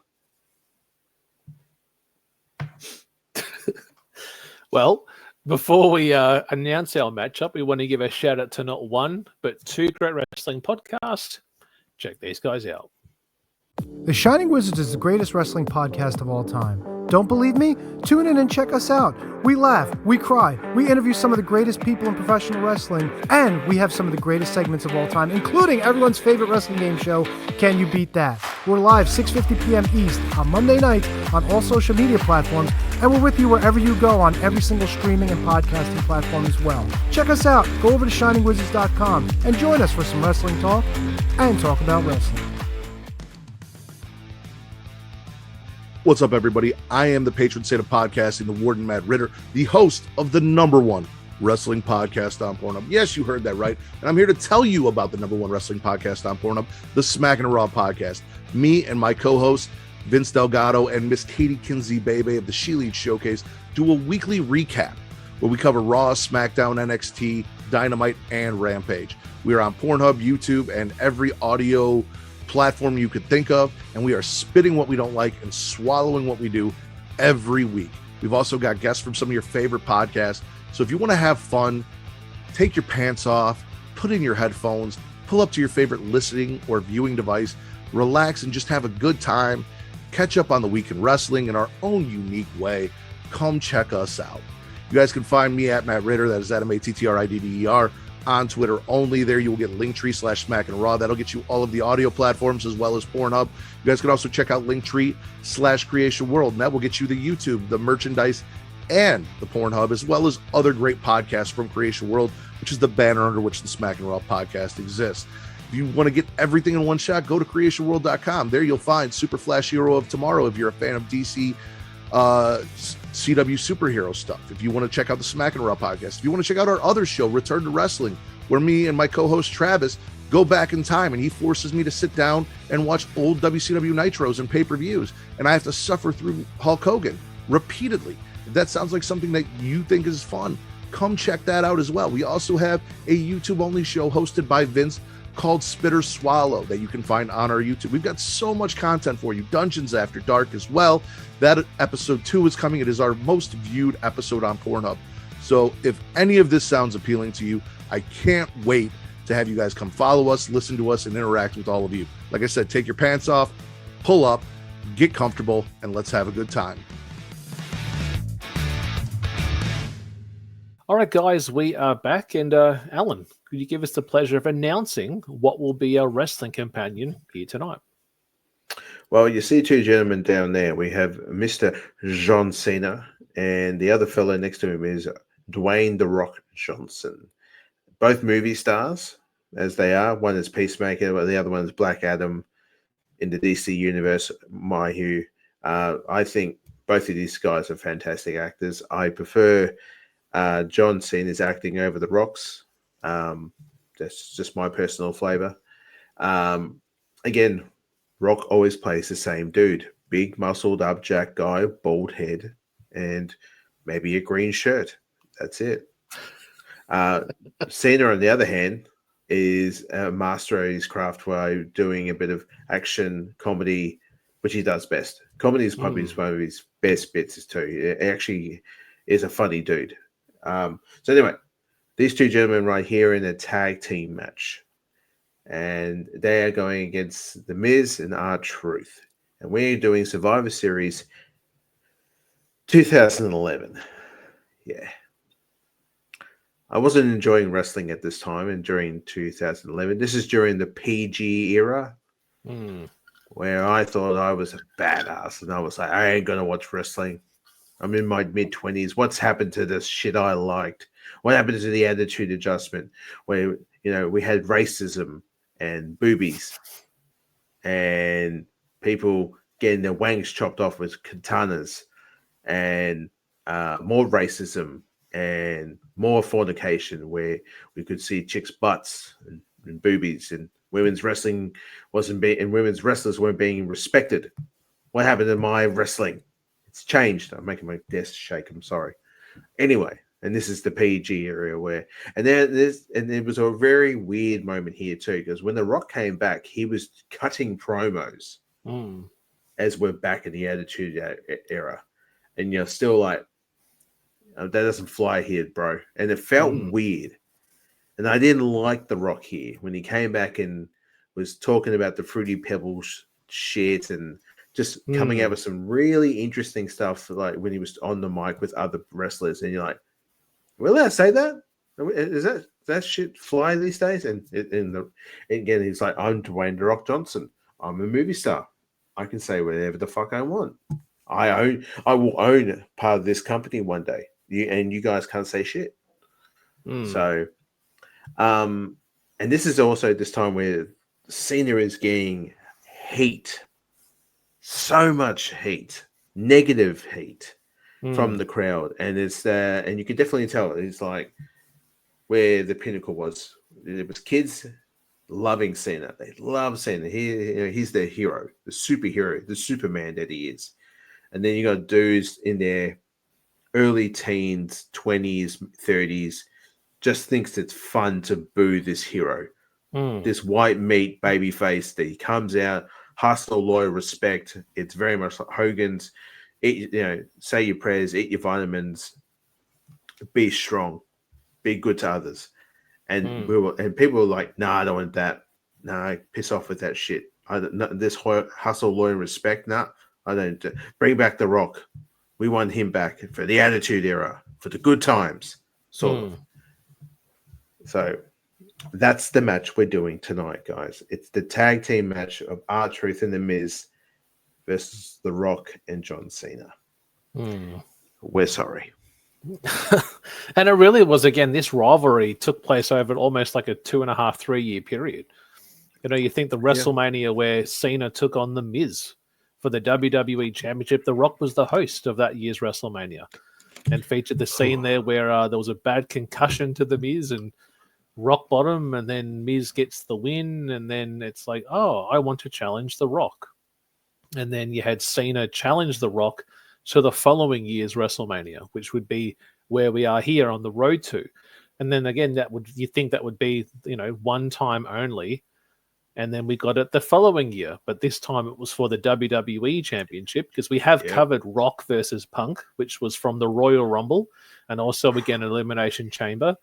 Well, before we announce our matchup, we want to give a shout out to not one, but two great wrestling podcasts. Check these guys out. The Shining Wizards is the greatest wrestling podcast of all time. Don't believe me? Tune in and check us out. We laugh, we cry, we interview some of the greatest people in professional wrestling, and we have some of the greatest segments of all time, including everyone's favorite wrestling game show, Can You Beat That? We're live 6:50 p.m. East on Monday nights on all social media platforms, And we're with you wherever you go on every single streaming and podcasting platform as well. Check us out. Go over to shiningwizards.com and join us for some wrestling talk and talk about wrestling. What's up, everybody? I am the patron saint of podcasting, the Warden Matt Ritter, the host of the #1 wrestling podcast on Pornhub. Yes, you heard that right. And I'm here to tell you about the #1 wrestling podcast on Pornhub, the Smackin It Raw Podcast. Me and my co-host, Vince Delgado, and Miss Katie Kinsey Bebe of the She Leads Showcase do a weekly recap where we cover Raw, SmackDown, NXT, Dynamite, and Rampage. We are on Pornhub, YouTube, and every audio platform you could think of, and we are spitting what we don't like and swallowing what we do every week. We've also got guests from some of your favorite podcasts. So if you want to have fun, take your pants off, put in your headphones, pull up to your favorite listening or viewing device, relax, and just have a good time. Catch up on the week in wrestling in our own unique way. Come check us out. You guys can find me at Matt Ritter. That is at MATTRIDDER on Twitter only. There you will get Linktree/SmackInRaw. That'll get you all of the audio platforms as well as Pornhub. You guys can also check out Linktree/Creation World, and that will get you the YouTube, the merchandise, and the Pornhub, as well as other great podcasts from Creation World, which is the banner under which the Smackin' Raw podcast exists. If you want to get everything in one shot, go to creationworld.com. There you'll find Super Flash Hero of Tomorrow if you're a fan of DC CW superhero stuff. If you want to check out the Smackin' Raw podcast, if you want to check out our other show, Return to Wrestling, where me and my co-host Travis go back in time and he forces me to sit down and watch old WCW Nitros and pay-per-views, and I have to suffer through Hulk Hogan repeatedly. If that sounds like something that you think is fun, come check that out as well. We also have a YouTube-only show hosted by Vince called Spitter Swallow that you can find on our YouTube. We've got so much content for you. Dungeons After Dark as well. That episode 2 is coming. It is our most viewed episode on Pornhub. So if any of this sounds appealing to you, I can't wait to have you guys come follow us, listen to us, and interact with all of you. Like I said, take your pants off, pull up, get comfortable, and let's have a good time. All right, guys, we are back. And Alan, could you give us the pleasure of announcing what will be our wrestling companion here tonight? Well, you see two gentlemen down there. We have Mr. John Cena, and the other fellow next to him is Dwayne "The Rock" Johnson. Both movie stars, as they are. One is Peacemaker, but the other one is Black Adam in the DC universe. I think both of these guys are fantastic actors. I prefer John Cena's acting over The Rock's. That's just my personal flavor. Again, Rock always plays the same dude. Big, muscled up Jack guy, bald head, and maybe a green shirt. That's it. Cena, on the other hand, is a master at his craft by doing a bit of action comedy, which he does best. Comedy is probably one of his best bits too. It actually is a funny dude. So anyway, these two gentlemen right here in a tag team match, and they are going against The Miz and R-Truth, and we're doing Survivor Series 2011. Yeah, I wasn't enjoying wrestling at this time, and during 2011, this is during the PG era, where I thought I was a badass, and I was like, I ain't gonna watch wrestling. I'm in my mid-20s. What's happened to this shit I liked? What happened to the attitude adjustment where, we had racism and boobies and people getting their wangs chopped off with katanas and more racism and more fornication where we could see chicks' butts and boobies, and women's wrestling and women's wrestlers weren't being respected. What happened to my wrestling? It's changed. I'm making my desk shake. I'm sorry. Anyway, and this is the PG area and there was a very weird moment here too, because when The Rock came back, he was cutting promos as we're back in the Attitude Era, and you're still like, that doesn't fly here, bro. And it felt weird, and I didn't like The Rock here when he came back and was talking about the Fruity Pebbles shit and just coming out with some really interesting stuff, like when he was on the mic with other wrestlers, and you're like, will I say that? Is that shit fly these days? And again, he's like, I'm Dwayne "The Rock" Johnson. I'm a movie star. I can say whatever the fuck I want. I will own part of this company one day. You guys can't say shit. So, and this is also this time where Cena is getting heat, so much heat, negative heat from the crowd, and it's and you can definitely tell it's like where the pinnacle was. It was kids loving Cena. They love Cena. He's their hero, the superhero, the Superman that he is. And then you got dudes in their early teens, 20s, 30s, just thinks it's fun to boo this hero. This white meat baby face that he comes out, hustle, loyal, respect. It's very much like Hogan's. Say your prayers, eat your vitamins, be strong, be good to others. And people were like, "Nah, I don't want that. Nah, piss off with that shit. This hustle, loyal, respect. Nah, I don't. Bring back The Rock. We want him back for the Attitude Era, for the good times, sort of." So that's the match we're doing tonight, guys. It's the tag team match of R-Truth and The Miz versus The Rock and John Cena. We're sorry. And it really was, again, this rivalry took place over almost like a 2.5, 3 year period. You think the WrestleMania where Cena took on The Miz for the WWE Championship, The Rock was the host of that year's WrestleMania and featured the scene there where there was a bad concussion to The Miz and rock bottom, and then Miz gets the win, and then it's like, oh, I want to challenge The Rock. And then you had Cena challenge The Rock to the following year's WrestleMania, which would be where we are here on the road to. And then again, you think that would be, one time only. And then we got it the following year, but this time it was for the WWE Championship, because we have covered Rock versus Punk, which was from the Royal Rumble, and also again Elimination Chamber.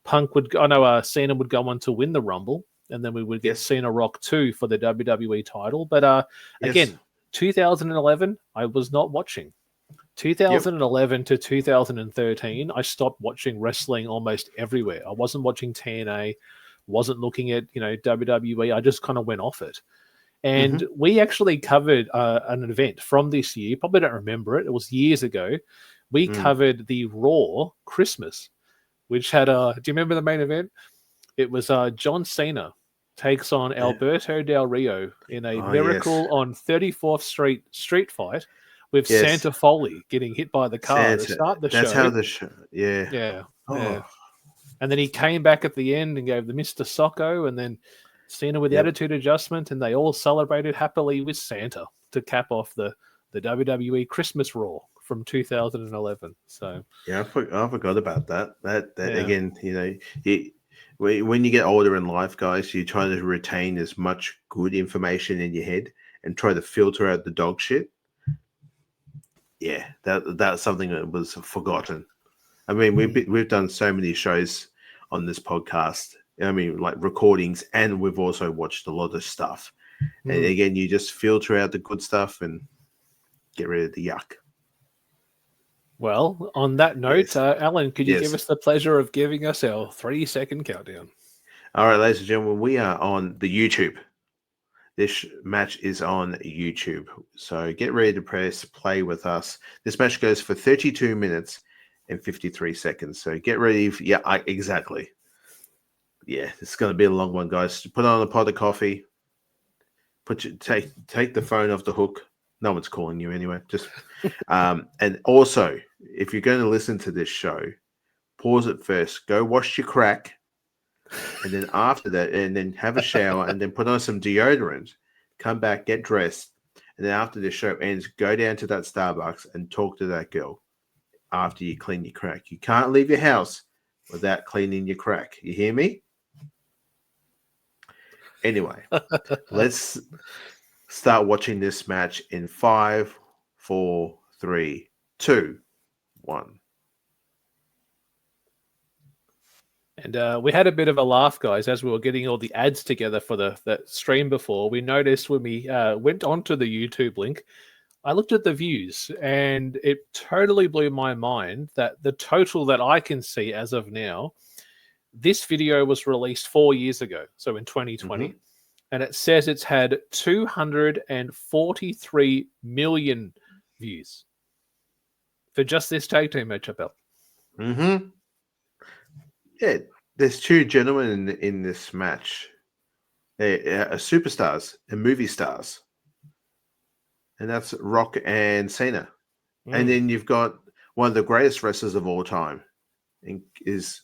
Cena would go on to win the Rumble, and then we would get Cena Rock 2 for the WWE title. But again, 2011, I was not watching. 2011 to 2013, I stopped watching wrestling almost everywhere. I wasn't watching TNA, wasn't looking at WWE. I just kind of went off it. And we actually covered an event from this year. You probably don't remember it. It was years ago. We covered the Raw Christmas, which had do you remember the main event? It was John Cena takes on Alberto Del Rio in a Miracle on 34th Street street fight with Santa Foley getting hit by the car to start the show. That's how the show, yeah. And then he came back at the end and gave the Mr. Socko, and then Cena with the Attitude Adjustment, and they all celebrated happily with Santa to cap off the WWE Christmas Raw from 2011. So I forgot about that. Again, when you get older in life, guys, you try to retain as much good information in your head and try to filter out the dog shit. Yeah, that's something that was forgotten. I mean, we've done so many shows on this podcast. I mean, like recordings, and we've also watched a lot of stuff. And again, you just filter out the good stuff and get rid of the yuck. Well, on that note, Alan, could you give us the pleasure of giving us our 3-second countdown? All right, ladies and gentlemen, we are on the YouTube. This match is on YouTube. So get ready to press play with us. This match goes for 32 minutes and 53 seconds. So get ready. Exactly. Yeah, it's going to be a long one, guys. Put on a pot of coffee. Take the phone off the hook. No one's calling you anyway. Just and also, if you're going to listen to this show, pause it first. Go wash your crack, and then after that, and then have a shower, and then put on some deodorant. Come back, get dressed, and then after the show ends, go down to that Starbucks and talk to that girl. After you clean your crack, you can't leave your house without cleaning your crack. You hear me? Anyway, let's start watching this match in 5, 4, 3, 2, 1. And we had a bit of a laugh, guys, as we were getting all the ads together for the stream before. We noticed when we went onto the YouTube link, I looked at the views, and it totally blew my mind that the total that I can see as of now, this video was released 4 years ago, so in 2020, and it says it's had 243 million views for just this tag team matchup, Bill. Mm-hmm. Yeah, there's two gentlemen in this match. They're superstars and movie stars. And that's Rock and Cena. And then you've got one of the greatest wrestlers of all time is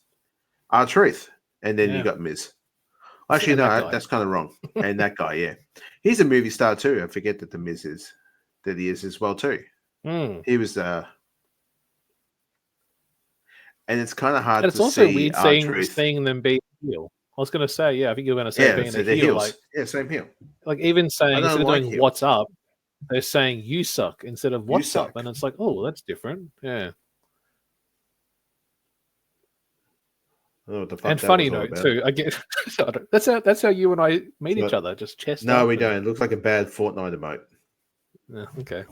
R-Truth. And then you got Miz. Actually, no, that's kind of wrong. And that guy, yeah. He's a movie star too. I forget that the Miz is, that he is as well too. He was and it's kind of hard and it's to also see weird seeing them be heel. I was going to say, I think you were going to say being a heel. Like, same heel. Like even saying, instead of doing heel. what's up, they're saying you suck instead of what's up. And it's like, oh, that's different. Yeah. And funny note too, I get that's how you and I meet each other, just chest. No, we don't. It looks like a bad Fortnite emote. Yeah, okay.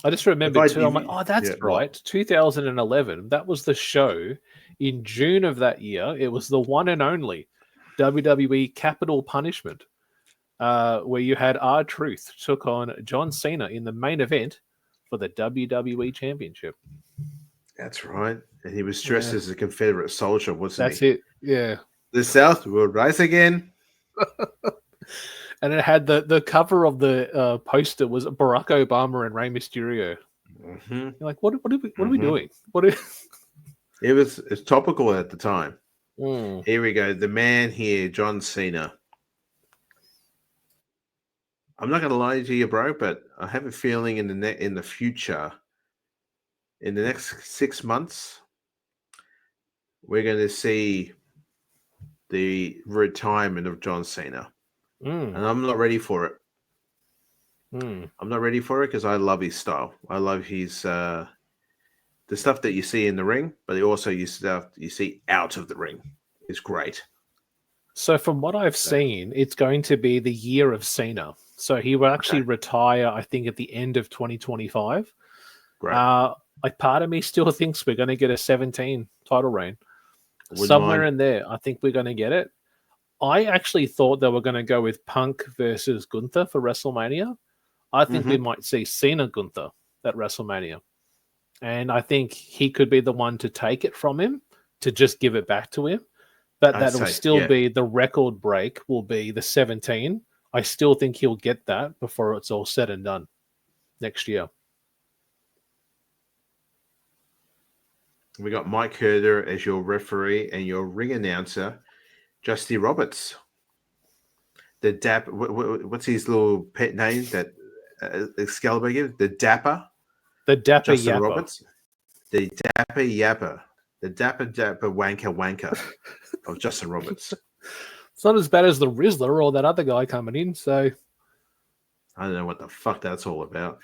I just remembered too. I'm like, oh, that's right. 2011. That was the show in June of that year. It was the one and only WWE Capital Punishment, where you had R-Truth took on John Cena in the main event for the WWE Championship. That's right. And he was dressed as a Confederate soldier, wasn't he? That's it. Yeah. The South will rise again. And it had the cover of the poster was Barack Obama and Rey Mysterio. Mm-hmm. You're like, what are we doing? It's topical at the time. Here we go. The man here, John Cena. I'm not going to lie to you, bro, but I have a feeling in the future, in the next 6 months, we're going to see the retirement of John Cena. And I'm not ready for it. I'm not ready for it because I love his style. I love his the stuff that you see in the ring, but also stuff you see out of the ring is great. So from what I've seen, it's going to be the year of Cena. So he will actually retire, I think, at the end of 2025. Great. Like part of me still thinks we're going to get a 17 title reign. Somewhere in there, I think we're going to get it. I actually thought they were going to go with Punk versus Gunther for WrestleMania. I think we might see Cena Gunther at WrestleMania. And I think he could be the one to take it from him, to just give it back to him. But that will still be the record break, will be the 17. I still think he'll get that before it's all said and done next year. We got Mike Herder as your referee and your ring announcer, Justy Roberts. The Dapper, what's his little pet name that Excalibur gives? The Dapper? The Dapper Justin Yapper. Roberts? The Dapper Yapper. The Dapper Wanker of Justin Roberts. It's not as bad as the Rizzler or that other guy coming in, so... I don't know what the fuck that's all about.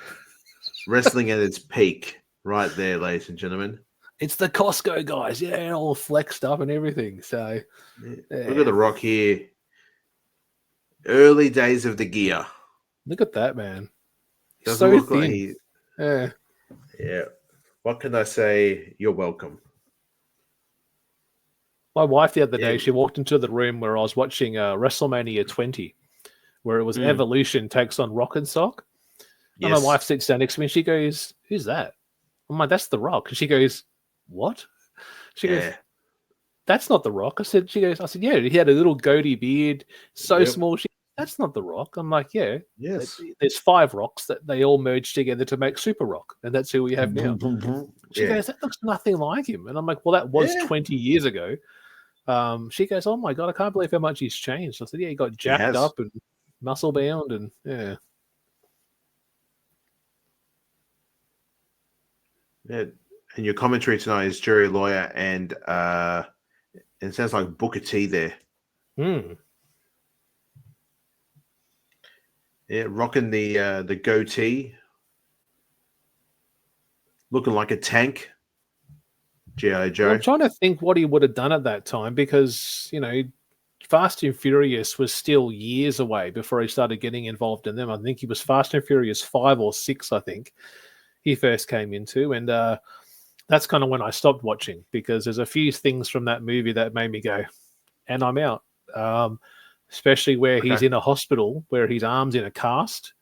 Wrestling at its peak right there, ladies and gentlemen. It's the Costco guys, all flexed up and everything. So look at The Rock here. Early days of the gear. Look at that, man. Doesn't so look thin. like yeah. What can I say? You're welcome. My wife the other day, she walked into the room where I was watching WrestleMania 20, where it was Evolution takes on Rock and Sock. And my wife sits down next to me and she goes, "Who's that?" I'm like, "That's The Rock." And she goes, "What?" She goes, "That's not The Rock." I said, "Yeah, he had a little goatee beard, so small." That's not The Rock. I'm like, "Yeah, yes." There's 5 Rocks that they all merged together to make Super Rock, and that's who we have now. She goes, "That looks nothing like him." And I'm like, "Well, that was 20 years ago." She goes, "Oh my God, I can't believe how much he's changed." I said, "Yeah, he got jacked up and muscle bound, and yeah." And your commentary tonight is Jerry Lawyer and it sounds like Booker T there. Yeah, rocking the goatee, looking like a tank. G.I. Joe. Well, I'm trying to think what he would have done at that time because, Fast and Furious was still years away before he started getting involved in them. I think he was Fast and Furious 5 or 6, I think, he first came into. And that's kind of when I stopped watching because there's a few things from that movie that made me go, and I'm out. Especially where he's in a hospital, where his arm's in a cast,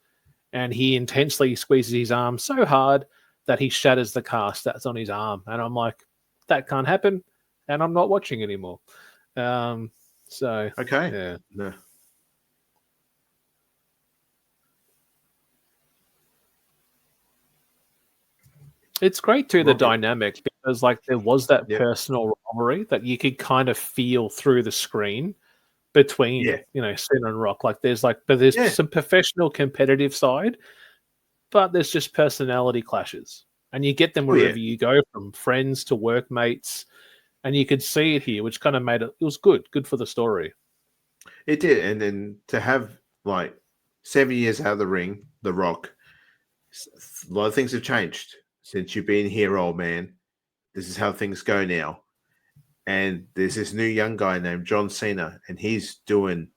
and he intensely squeezes his arm so hard that he shatters the cast that's on his arm. And I'm like, that can't happen, and I'm not watching anymore. So Okay. yeah. No. It's great too, the Rocket. dynamic, because like there was that Yep. personal rivalry that you could kind of feel through the screen between Yeah. Cena and Rock. Like there's Yeah. some professional competitive side, but there's just personality clashes. And you get them Oh, yeah. wherever you go, from friends to workmates, and you could see it here, which kind of made it was good for the story. It did. And then to have like 7 years out of the ring, The Rock, a lot of things have changed since you've been here, old man. This is how things go now. And there's this new young guy named John Cena, and he's doing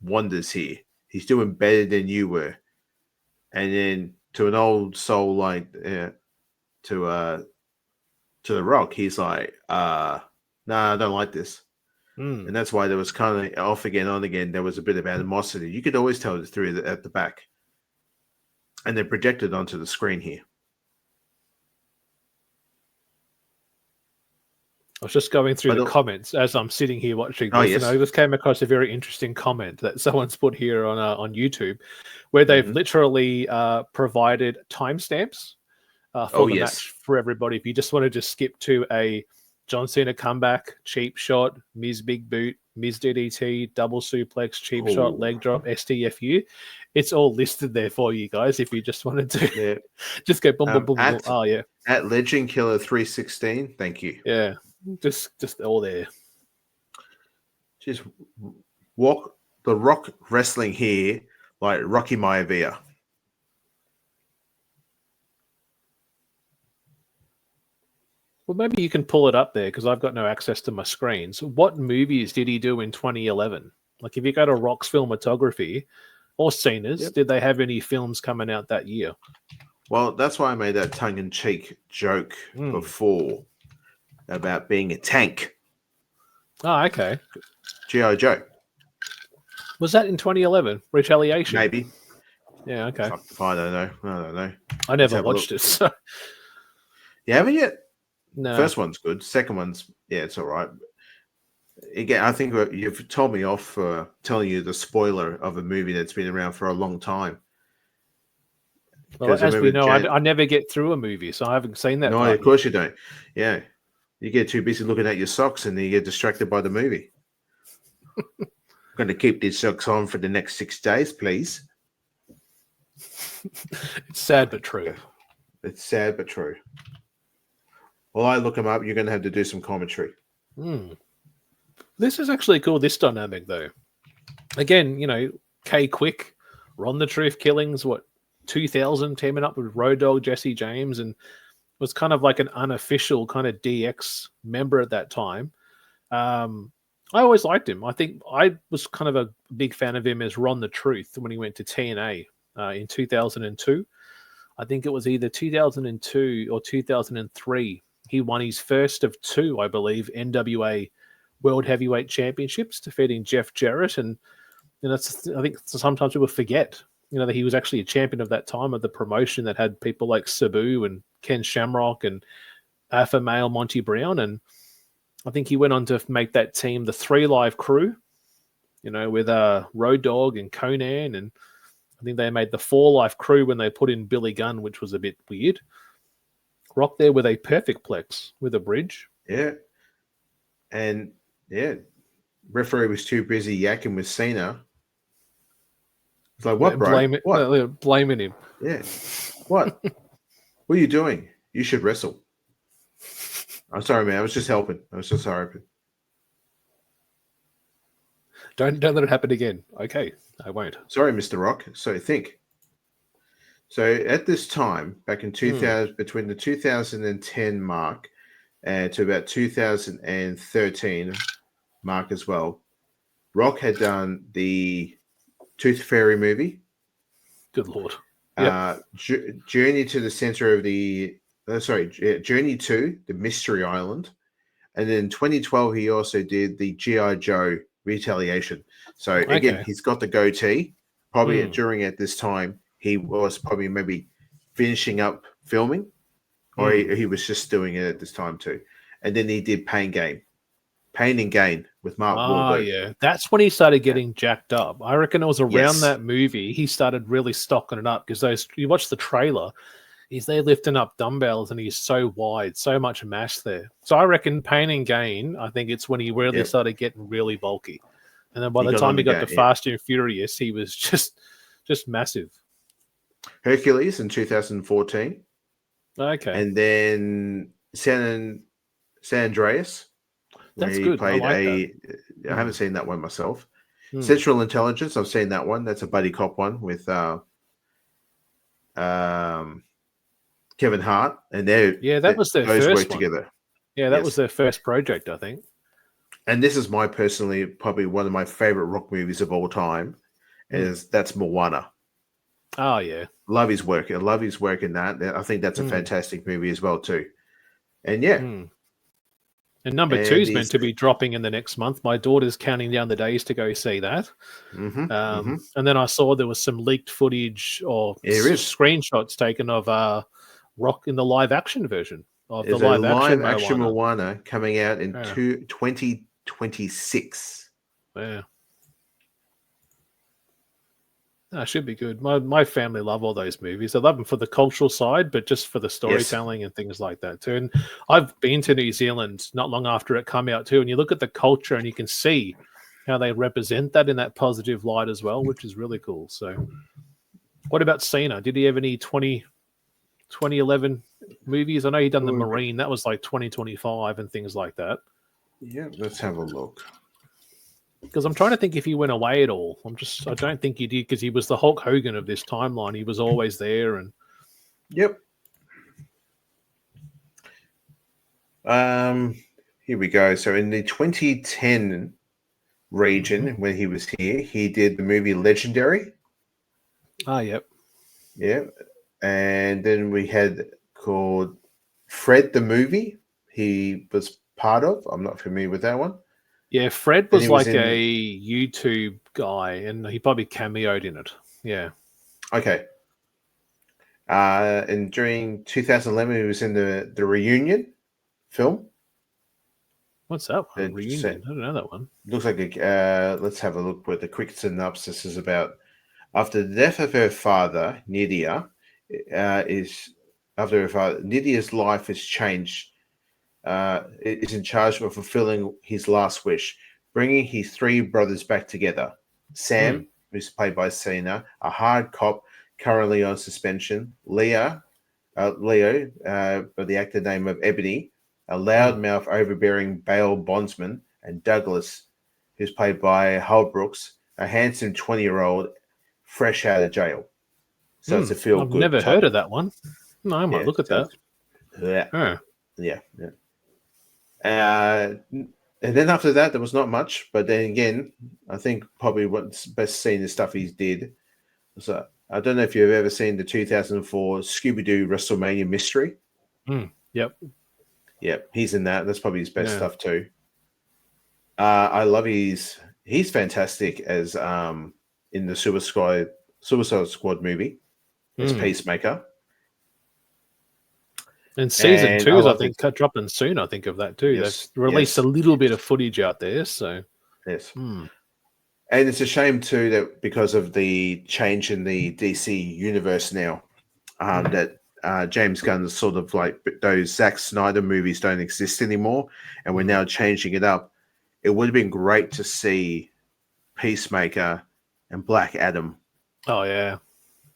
wonders here. He's doing better than you were. And then to an old soul like to The Rock, he's like, nah, I don't like this. Mm. And that's why there was kind of off again, on again. There was a bit of animosity. You could always tell the three at the back. And they're projected onto the screen here. I was just going through I the don't- comments as I'm sitting here watching this, Oh, yes. and I just came across a very interesting comment that someone's put here on YouTube, where they've Mhm. literally provided timestamps for Oh, the yes. match for everybody. If you just want to just skip to a John Cena comeback, cheap shot, Miz big boot, Miz DDT, double suplex, cheap shot, Oh. leg drop, STFU, it's all listed there for you guys. If you just wanted to Yeah. just go boom, boom, boom, boom. at- Oh yeah, At Legend Killer 316, thank you. yeah, just all there. Just walk The Rock wrestling here like Rocky Maivia. Well, maybe you can pull it up there because I've got no access to my screen. So what movies did he do in 2011? Like if you go to Rock's filmography or Cena's, Yep. did they have any films coming out that year? Well, that's why I made that tongue-in-cheek joke before about being a tank. Oh, okay. G.I. Joe, Was that in 2011? Retaliation? maybe. Yeah, okay. I don't know. I never have a watched it. So. You haven't yet? No. First one's good. Second one's, yeah, it's all right. Again, I think you've told me off for telling you the spoiler of a movie that's been around for a long time. Well, Because I as we remember know, Jan- I never get through a movie, so I haven't seen that. No, part of course you don't. Yeah. You get too busy looking at your socks and then you get distracted by the movie. I'm going to keep these socks on for the next 6 days, please. yet. It's sad but true. It's sad but true. While I look them up, you're going to have to do some commentary. This is actually cool, this dynamic, though. Again, K Quick, Ron the Truth Killings, 2000, teaming up with Road Dogg, Jesse James, and was kind of like an unofficial kind of DX member at that time. I always liked him. I think I was kind of a big fan of him as Ron the Truth when he went to TNA in 2002. I think it was either 2002 or 2003. He won his first of two, I believe, NWA World Heavyweight Championships, defeating Jeff Jarrett. And I think sometimes people forget, that he was actually a champion of that time of the promotion that had people like Sabu and Ken Shamrock and Alpha Male Monty Brown. And I think he went on to make that team the 3 Live Crew, with Road Dogg and Conan. And I think they made the 4 Life Crew when they put in Billy Gunn, which was a bit weird. Rock there with a perfect plex with a bridge. Yeah. And, yeah, referee was too busy yakking with Cena. It's like, what, bro? What? Blaming him. Yeah. What? What are you doing? You should wrestle. I'm sorry, man. I was just helping. I was just helping. Don't let it happen again. Okay, I won't. Sorry, Mr. Rock. So think. So at this time, back in 2000, between the 2010 mark and to about 2013 mark as well, Rock had done the Tooth Fairy movie. Good Lord. Journey to the Center of the... Journey to the Mystery Island. And then in 2012, he also did the G.I. Joe Retaliation. So again, he's got the goatee. Probably during at this time, he was probably maybe finishing up filming, or he was just doing it at this time too. And then he did Pain and Gain with Mark Wahlberg. Yeah. That's when he started getting jacked up. I reckon it was around Yes. that movie he started really stocking it up, because you watch the trailer, he's there lifting up dumbbells and he's so wide, so much mass there. So I reckon Pain and Gain, I think it's when he really started getting really bulky. And then by the time he got to Fast and Furious, he was just massive. Hercules in 2014. Okay. And then San Andreas. That's He good. played I haven't seen that one myself. Central Intelligence, I've seen that one. That's a buddy cop one with Kevin Hart, and that was their those first work one. together. Yeah, that was their first project, I think. And this is probably one of my favorite rock movies of all time. That's Moana. Oh yeah, Love his work. I love his work in that. I think that's a fantastic movie as well too. And and number 2 is meant to be dropping in the next month. My daughter's counting down the days to go see that. And then I saw there was some leaked footage or screenshots taken of Rock in the live action version of the live action Moana coming out in 2026. Yeah. That should be good. My family love all those movies. I love them for the cultural side, but just for the storytelling and things like that too. And I've been to New Zealand not long after it came out too, and you look at the culture and you can see how they represent that in that positive light as well, which is really cool. So what about Cena? Did he have any 2011 movies? I know he done the Marine. That was like 2025 and things like that. Yeah, let's have a look. Because I'm trying to think if he went away at all. I don't think he did, because he was the Hulk Hogan of this timeline. He was always there. And yep. Here we go. So in the 2010 region, when he was here, he did the movie Legendary. Yep. Yeah. And then we had called Fred the Movie. He was part of. I'm not familiar with that one. Yeah, Fred was like a YouTube guy, and he probably cameoed in it. Yeah. Okay. And during 2011, he was in the Reunion film. What's that one? Reunion? I don't know that one. Looks like let's have a look what the quick synopsis is about. After the death of her father, Nydia's life has changed. Is in charge of fulfilling his last wish, bringing his 3 brothers back together. Sam, who's played by Cena, a hard cop currently on suspension. Leo, by the actor name of Ebony, a loudmouth, overbearing bail bondsman, and Douglas, who's played by Hal Brooks, a handsome 20-year-old fresh out of jail. So it's a feel-good. I've never heard of that one. No, I might look at that. Yeah. And then after that, there was not much. But then again, I think probably what's best seen is stuff he did. So I don't know if you've ever seen the 2004 Scooby-Doo WrestleMania Mystery. Yep. Yep, he's in that. That's probably his best stuff too. I love he's fantastic as in the Suicide Squad movie as Peacemaker. And season 2 is, I think, dropping soon. I think of that too. Yes, They've released a little bit of footage out there. So yes, and it's a shame too that because of the change in the DC universe now, that James Gunn's sort of like those Zack Snyder movies don't exist anymore, and we're now changing it up. It would have been great to see Peacemaker and Black Adam. Oh yeah.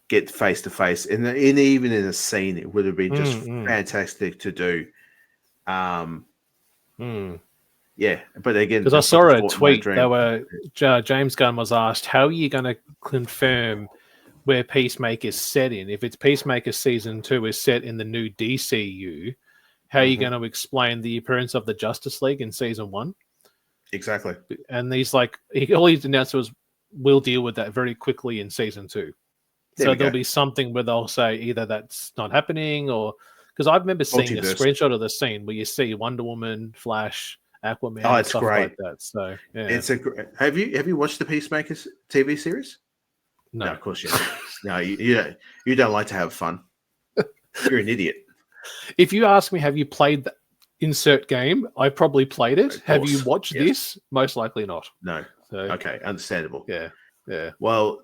Get face to face, and even in a scene, it would have been just fantastic to do. Yeah, but again, because I saw a tweet, James Gunn was asked, "How are you going to confirm where Peacemaker's set in? If it's Peacemaker season 2 is set in the new DCU, how are you going to explain the appearance of the Justice League in season 1?" Exactly, and he's like, all he's announced was, "We'll deal with that very quickly in season 2." So there'll be something where they'll say either that's not happening, or because I remember seeing a screenshot of the scene where you see Wonder Woman, Flash, Aquaman, and stuff great. like that. So yeah, it's have you watched the Peacemaker TV series? No, of course you don't. No, you don't like to have fun. You're an idiot. If you ask me, have you played the insert game? I probably played it. Have you watched this? Most likely not. No. So, Okay, understandable. Yeah. Well,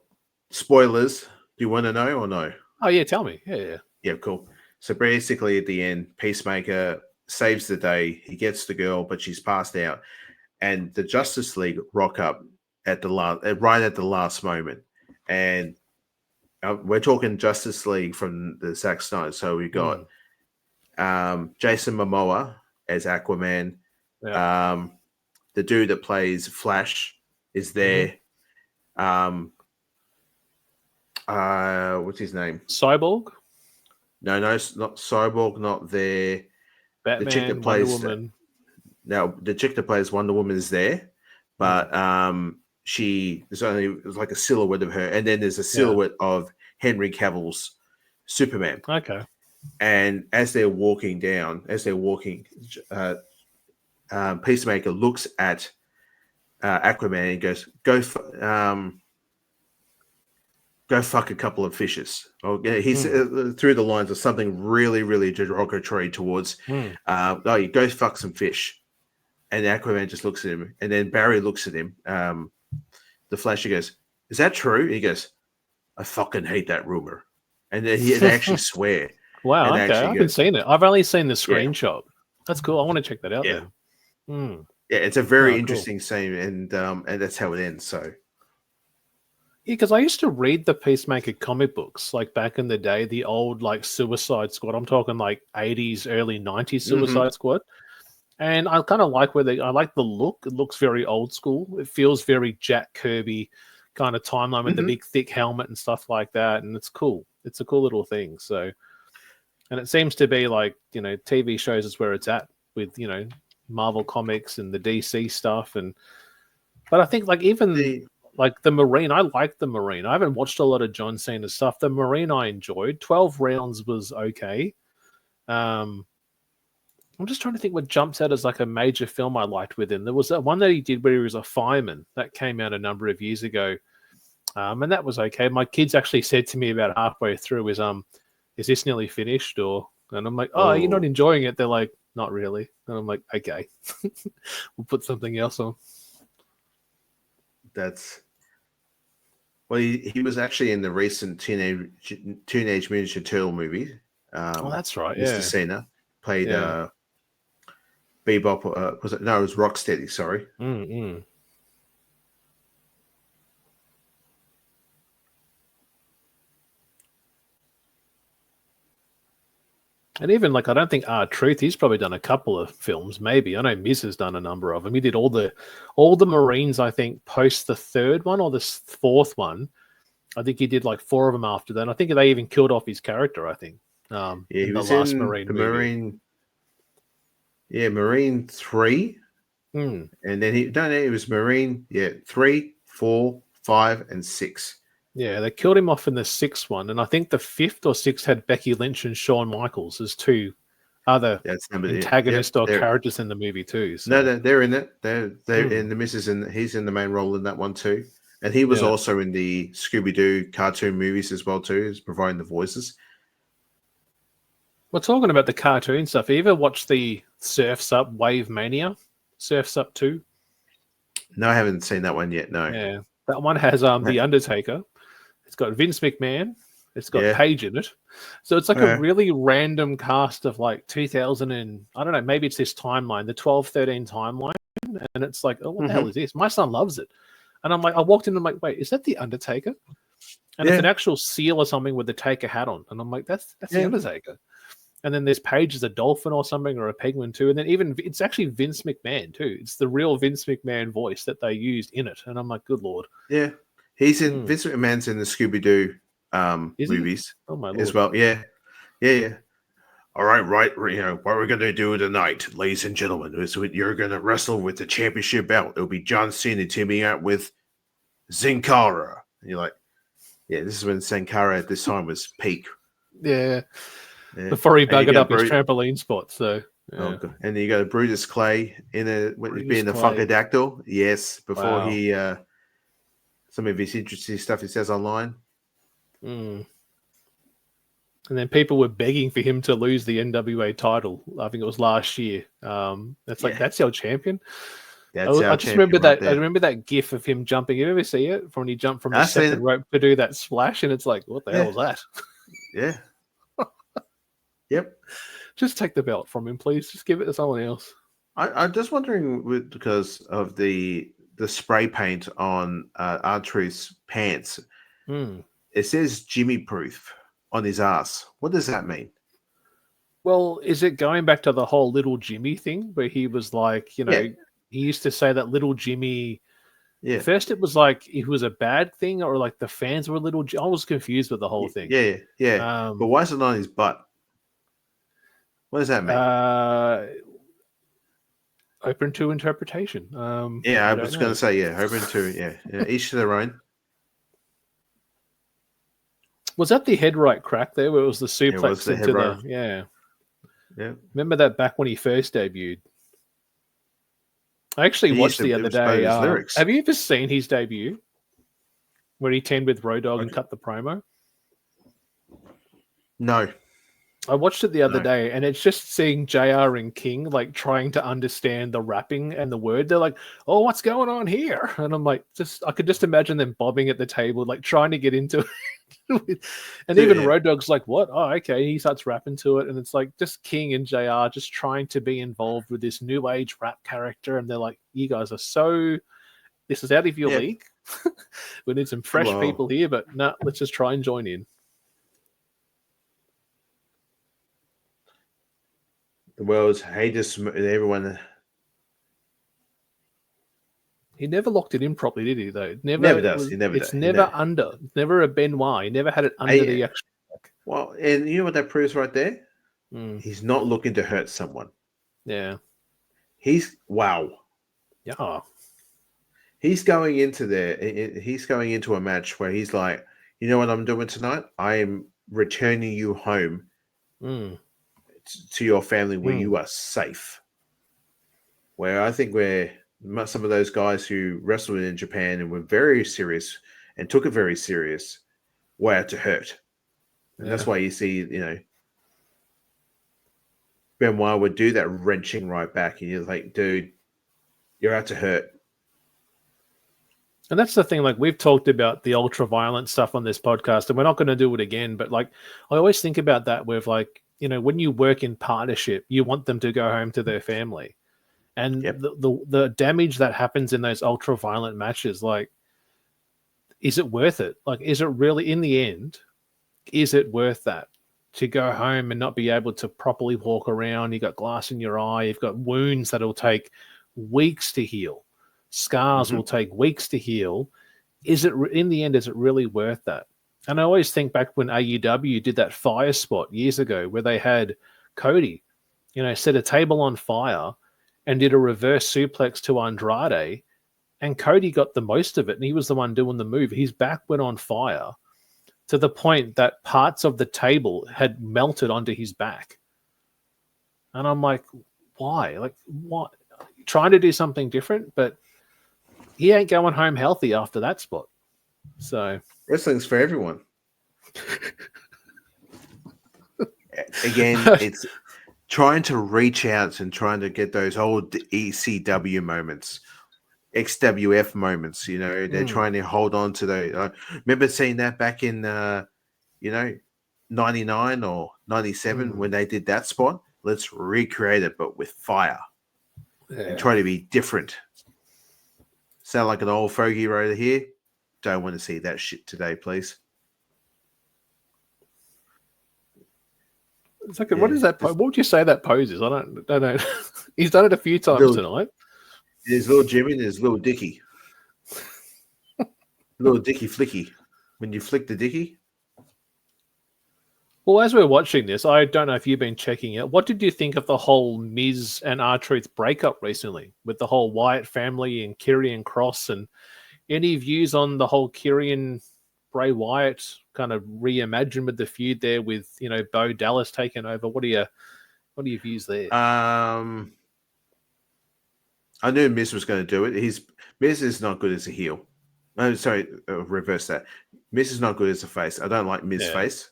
spoilers. Do you want to know or no? Oh yeah, tell me. Yeah. Yeah, cool. So basically, at the end, Peacemaker saves the day. He gets the girl, but she's passed out, and the Justice League rock up at the right at the last moment, and we're talking Justice League from the Zack Snyder. So we got Jason Momoa as Aquaman. Yeah. The dude that plays Flash is there. What's his name? Cyborg? No, it's not Cyborg. Not there. Batman, the chick that plays Wonder Woman. No, the chick that plays Wonder Woman is there, but there's like a silhouette of her, and then there's a silhouette of Henry Cavill's Superman. Okay. And as they're walking, Peacemaker looks at Aquaman and goes, go fuck a couple of fishes. Or he's through the lines of something really, really derogatory towards, you go fuck some fish. And Aquaman just looks at him. And then Barry looks at him. The Flash, he goes, is that true? He goes, I fucking hate that rumor. And then they actually swear. Wow, and okay. I haven't seen it. I've only seen the screenshot. That's cool. I want to check that out then. Yeah, it's a very interesting scene, and that's how it ends. So, yeah, because I used to read the Peacemaker comic books, like back in the day, the old like Suicide Squad. I'm talking like 80s, early 90s Suicide Squad. And I kind of like I like the look. It looks very old school. It feels very Jack Kirby kind of timeline with the big thick helmet and stuff like that. And it's cool. It's a cool little thing. So, and it seems to be like, TV shows is where it's at with, Marvel Comics and the DC stuff. But I think like even the Marine, I like the Marine. I haven't watched a lot of John Cena stuff. The Marine I enjoyed. 12 Rounds was okay. I'm just trying to think what jumps out as like a major film I liked with him. There was that one that he did where he was a fireman that came out a number of years ago. And that was okay. My kids actually said to me about halfway through is this nearly finished? And I'm like, you're not enjoying it. They're like, not really. And I'm like, okay, we'll put something else on. He was actually in the recent Teenage Mutant Ninja Turtle movie. That's right. Mr. Cena played Bebop. Was it? No, it was Rocksteady. Sorry. And even like, I don't think R-Truth, he's probably done a couple of films, maybe. I know Miz has done a number of them. He did all the Marines, I think, post the third one or the fourth one. I think he did like 4 of them after that. And I think they even killed off his character, I think. He was in the Marine. Yeah, Marine 3. And then it was Marine, 3, 4, 5, and 6. Yeah, they killed him off in the 6th one, and I think the 5th or 6th had Becky Lynch and Shawn Michaels as 2 other antagonists or characters in the movie too. So. No, they're in it. They're in the missus, and he's in the main role in that one too. And he was also in the Scooby-Doo cartoon movies as well too, as providing the voices. We're talking about the cartoon stuff. You ever watched the Surf's Up Wave Mania? Surf's Up 2? No, I haven't seen that one yet. No. Yeah, that one has The Undertaker. It's got Vince McMahon. It's got Paige in it. So it's like a really random cast of like 2000 and I don't know, maybe it's this timeline, the 12-13 timeline. And it's like, oh, what the hell is this? My son loves it. And I'm like, I walked in and I'm like, wait, is that The Undertaker? And it's an actual seal or something with the Taker hat on. And I'm like, that's The Undertaker. And then there's Paige as a dolphin or something or a penguin too. And then it's actually Vince McMahon too. It's the real Vince McMahon voice that they used in it. And I'm like, good Lord. Yeah. He's in Vince McMahon's in the Scooby-Doo movies as well. Yeah. All right. What we're going to do tonight, ladies and gentlemen, is you're going to wrestle with the championship belt. It'll be John Cena teaming out with Sin Cara. And you're like, this is when Sin Cara at this time was peak. Yeah. Before he buggered up his trampoline spot. So. Yeah. And then you got Brutus Clay being the Funkadactyl. Yes. Before he some of his interesting stuff he says online. Mm. And then people were begging for him to lose the NWA title. I think it was last year. That's like, that's our champion. I just remember that. I remember that GIF of him jumping. You ever see it from when he jumped from the second rope to do that splash? And it's like, what the hell was that? Yeah. Yep. Just take the belt from him, please. Just give it to someone else. I'm just wondering, because of the spray paint on R-Truth's pants, it says Jimmy Proof on his ass. What does that mean? Well, is it going back to the whole Little Jimmy thing where he was like, he used to say that Little Jimmy. Yeah. First, it was like it was a bad thing, or like the fans were Little. I was confused with the whole thing. Yeah. But why is it on his butt? What does that mean? Open to interpretation. I was going to say, open to, each to their own. Was that the head right crack there where it was the suplex into the... Yeah. Remember that back when he first debuted? I actually watched the other day. Have you ever seen his debut? Where he teamed with Road Dogg and cut the promo? No. I watched it the other day, and it's just seeing JR and King like trying to understand the rapping and the word. They're like, "Oh, what's going on here?" And I'm like, I could just imagine them bobbing at the table, like trying to get into it. And even Road Dogg's like, "What? Oh, okay." He starts rapping to it, and it's like just King and JR just trying to be involved with this new age rap character, and they're like, "You guys are so. This is out of your league. We need some fresh people here, but no, let's just try and join in." The world's haters, everyone. He never locked it in properly, did he? Though never does. It's never under. It's never a Benoit. He never had it under the actual. Well, and you know what that proves right there? He's not looking to hurt someone. Yeah. He's Yeah. He's going into He's going into a match where he's like, you know what I'm doing tonight? I am returning you home. To your family where you are safe. Where I think some of those guys who wrestled in Japan and were very serious and took it very serious were out to hurt. And that's why you see, Benoit would do that wrenching right back. And you're like, dude, you're out to hurt. And that's the thing, like we've talked about the ultra violent stuff on this podcast, and we're not going to do it again. But like, I always think about that with like, when you work in partnership, you want them to go home to their family. And the damage that happens in those ultra violent matches, like, is it worth it? Like, is it really, in the end, is it worth that? To go home and not be able to properly walk around, you got glass in your eye, you've got wounds that'll take weeks to heal. Scars will take weeks to heal. Is it, in the end, is it really worth that? And I always think back when AEW did that fire spot years ago where they had Cody, set a table on fire and did a reverse suplex to Andrade, and Cody got the most of it, and he was the one doing the move. His back went on fire to the point that parts of the table had melted onto his back. And I'm like, why? Like, what? Trying to do something different, but he ain't going home healthy after that spot. So... wrestling's for everyone. Again, it's trying to reach out and trying to get those old ECW moments, XWF moments. They're trying to hold on to those. I remember seeing that back in, 99 or 97 when they did that spot. Let's recreate it, but with fire and try to be different. Sound like an old fogey right here? Don't want to see that shit today, please. It's like, what is that? What would you say that pose is? I don't know. He's done it a few times tonight. There's little Jimmy and there's little Dicky. Little Dicky Flicky. When you flick the Dicky. Well, as we're watching this, I don't know if you've been checking it. What did you think of the whole Miz and R-Truth breakup recently with the whole Wyatt family and Kyrian Cross, and any views on the whole Kyrian Bray Wyatt kind of reimagined with the feud there with, Bo Dallas taking over? What are your views there? I knew Miz was going to do it. Miz is not good as a heel. Oh, sorry, reverse that. Miz is not good as a face. I don't like Miz's face.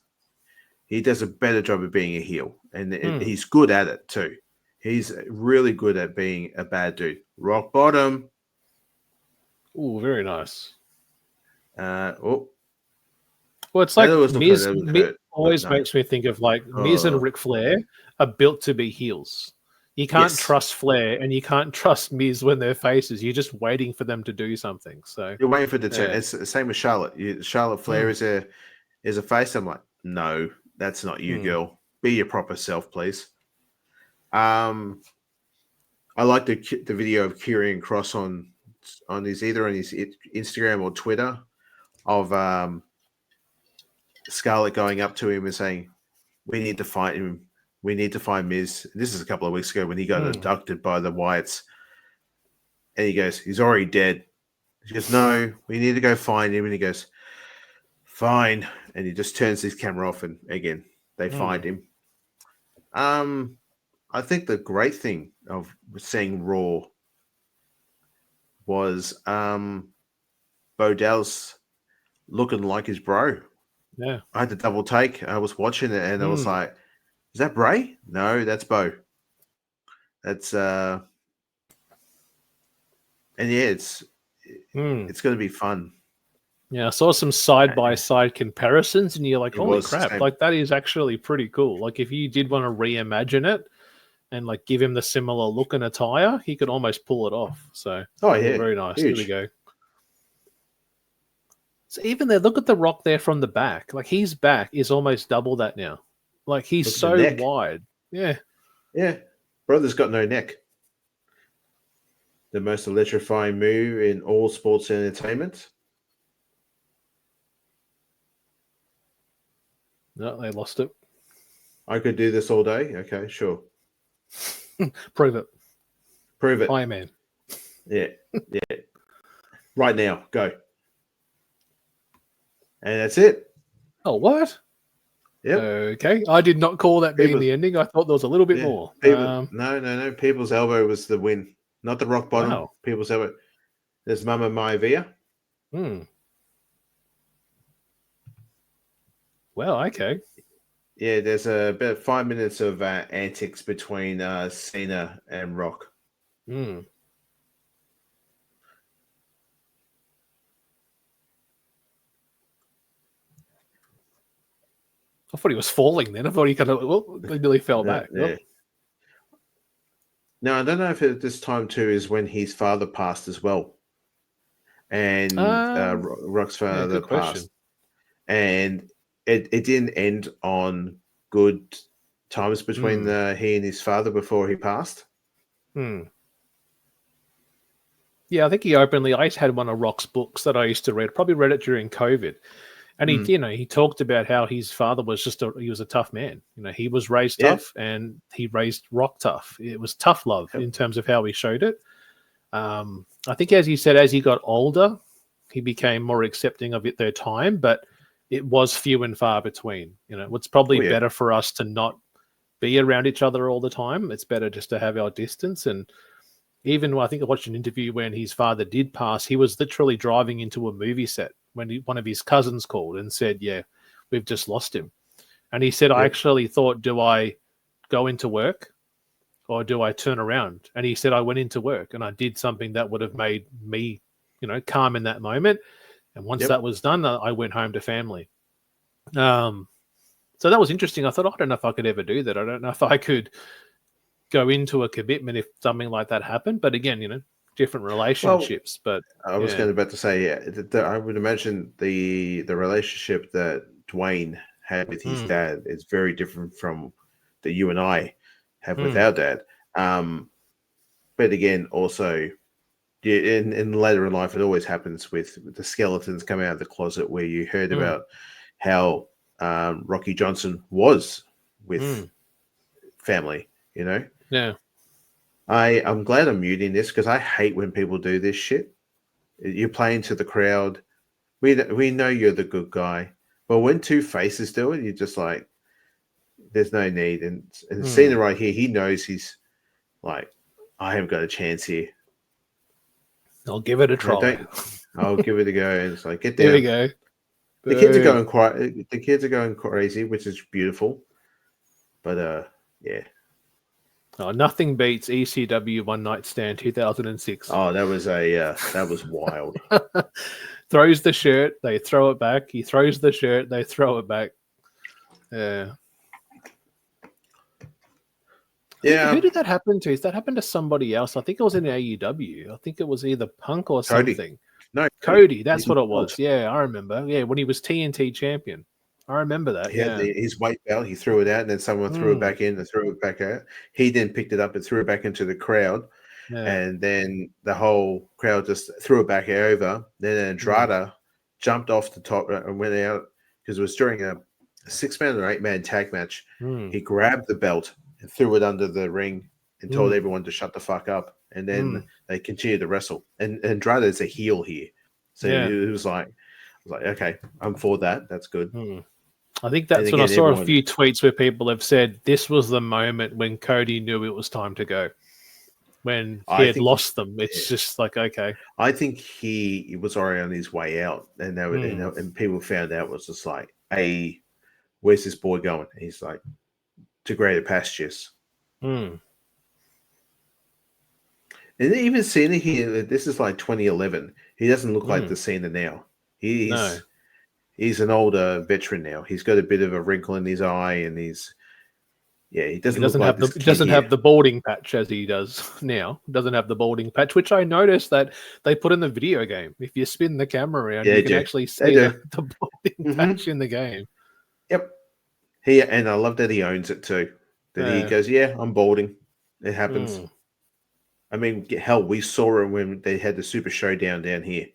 He does a better job of being a heel, and he's good at it too. He's really good at being a bad dude. Rock bottom. Oh, very nice. Well, it's like Miz always makes me think of like Miz and Ric Flair are built to be heels. You can't trust Flair and you can't trust Miz when they're faces. You're just waiting for them to do something. So you're waiting for the turn. It's the same with Charlotte. Charlotte Flair is a face. I'm like, no, that's not you, girl. Be your proper self, please. I like the video of Karrion Kross on either on his Instagram or Twitter of Scarlett going up to him and saying, "We need to fight him. We need to find Miz." This is a couple of weeks ago when he got abducted by the Wyatts, and he goes, "He's already dead." She goes, "No, we need to go find him." And he goes, "Fine," and he just turns his camera off, and again they find him. I think the great thing of seeing Raw was Bodell's looking like his bro. Yeah. I had to double take. I was watching it and I was like, is that Bray? No, that's Bo. That's and yeah, it's going to be fun. Yeah, I saw some side-by-side comparisons and you're like, holy crap, like that is actually pretty cool. Like if you did want to reimagine it and like give him the similar look and attire, he could almost pull it off. So very nice. Huge. There we go. So even there, look at the Rock there from the back. Like his back is almost double that now. Like he's so wide. Yeah. Yeah. Brother's got no neck. The most electrifying move in all sports and entertainment. No, they lost it. I could do this all day. Okay, sure. Prove it. Prove it. Iron Man. Yeah. Yeah. Right now. Go. And that's it. Oh, what? Yep. Okay. I did not call that being the ending. I thought there was a little bit more. No. People's elbow was the win. Not the rock bottom. Wow. People's elbow. There's Mama Maivia. Well, okay. Yeah, there's about 5 minutes of antics between Cena and Rock. I thought he was falling then. I thought he he nearly fell back. Yeah. No, I don't know if this time too is when his father passed as well. And Rock's father passed. And it didn't end on good times between he and his father before he passed. Yeah, I think he openly. I had one of Rock's books that I used to read. Probably read it during COVID, and he talked about how his father was he was a tough man. He was raised tough, and he raised Rock tough. It was tough love in terms of how he showed it. I think, as he said, as he got older, he became more accepting of their time, but it was few and far between. It's probably better for us to not be around each other all the time. It's better just to have our distance. And even I think I watched an interview when his father did pass, he was literally driving into a movie set when one of his cousins called and said, yeah, we've just lost him. And he said, I actually thought, do I go into work or do I turn around? And he said, I went into work and I did something that would have made me, calm in that moment. And once that was done, I went home to family. So that was interesting. I thought, I don't know if I could ever do that. I don't know if I could go into a commitment if something like that happened. But again, different relationships. But I was about to say, I would imagine the relationship that Dwayne had with his dad is very different from that you and I have with our dad. But again, also, in later in life, it always happens with the skeletons coming out of the closet, where you heard about how Rocky Johnson was with family, Yeah. I'm glad I'm muting this because I hate when people do this shit. You're playing to the crowd. We know you're the good guy. But when two faces do it, you're just like, there's no need. And Cena right here, he knows he's like, I haven't got a chance here. I'll give it a try. I'll give it a go. And it's like, get There we down. go. The kids are Boom. going the kids are going crazy, which is beautiful. But yeah. Oh, nothing beats ECW One Night Stand 2006. Oh, that was wild. Throws the shirt, they throw it back. He throws the shirt, they throw it back. Yeah. Yeah. Who did that happen to? Is that happened to somebody else? I think it was in AEW. I think it was either Punk or Cody. something. No, Cody, that's He's what it belt. was. Yeah, I remember. Yeah, when he was TNT champion. I remember that. He had his weight belt. He threw it out, and then someone threw it back in and threw it back out. He then picked it up and threw it back into the crowd, and then the whole crowd just threw it back over. Then Andrade jumped off the top and went out because it was during a 6-man or 8-man tag match. He grabbed the belt and threw it under the ring and told everyone to shut the fuck up. And then they continued to wrestle. And Andrade is a heel here, so it was like, okay, I'm for that. That's good. I think that's when I saw a few tweets where people have said this was the moment when Cody knew it was time to go. When he had lost them, it's just like, okay. I think he was already on his way out, and they were, and people found out was just like, hey, where's this boy going? And he's like, to greater pastures. And even Cena here, this is like 2011. He doesn't look like the Cena now. He's an older veteran now. He's got a bit of a wrinkle in his eye, and he doesn't have the balding patch as he does now. Doesn't have the balding patch, which I noticed that they put in the video game. If you spin the camera around, you can actually see the balding patch in the game. Yep. And I love that he owns it too. That he goes, yeah, I'm balding. It happens. I mean, hell, we saw it when they had the Super Showdown down here.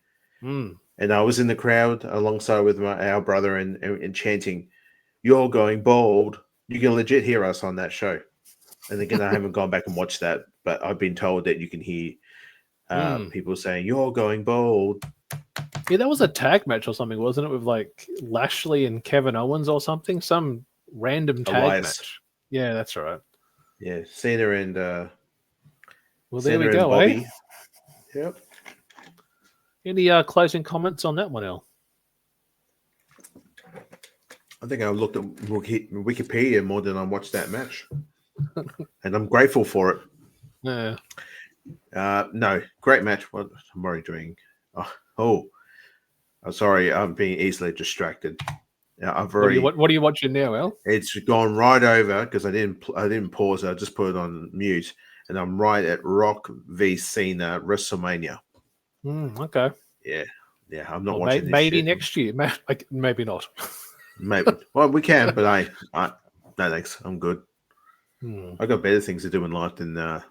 And I was in the crowd alongside with our brother and chanting, "You're going bald." You can legit hear us on that show. And again, I haven't gone back and watched that, but I've been told that you can hear people saying, "You're going bald." Yeah, that was a tag match or something, wasn't it? With like Lashley and Kevin Owens or something, some random tag match. Yeah, that's right. Yeah, Cena and well, there Cena we go, Bobby. Yep. Any closing comments on that one, El? I think I looked at Wikipedia more than I watched that match, and I'm grateful for it. Yeah. No, great match. What I'm already doing. I'm sorry. I'm being easily distracted. I've already. What are you watching now, El? It's gone right over because I didn't pause it. I just put it on mute, and I'm right at Rock v Cena WrestleMania. Okay. Yeah. I'm not watching this maybe shit. next year. Maybe not. Maybe. Well, we can, but I no thanks. I'm good. I got better things to do in life than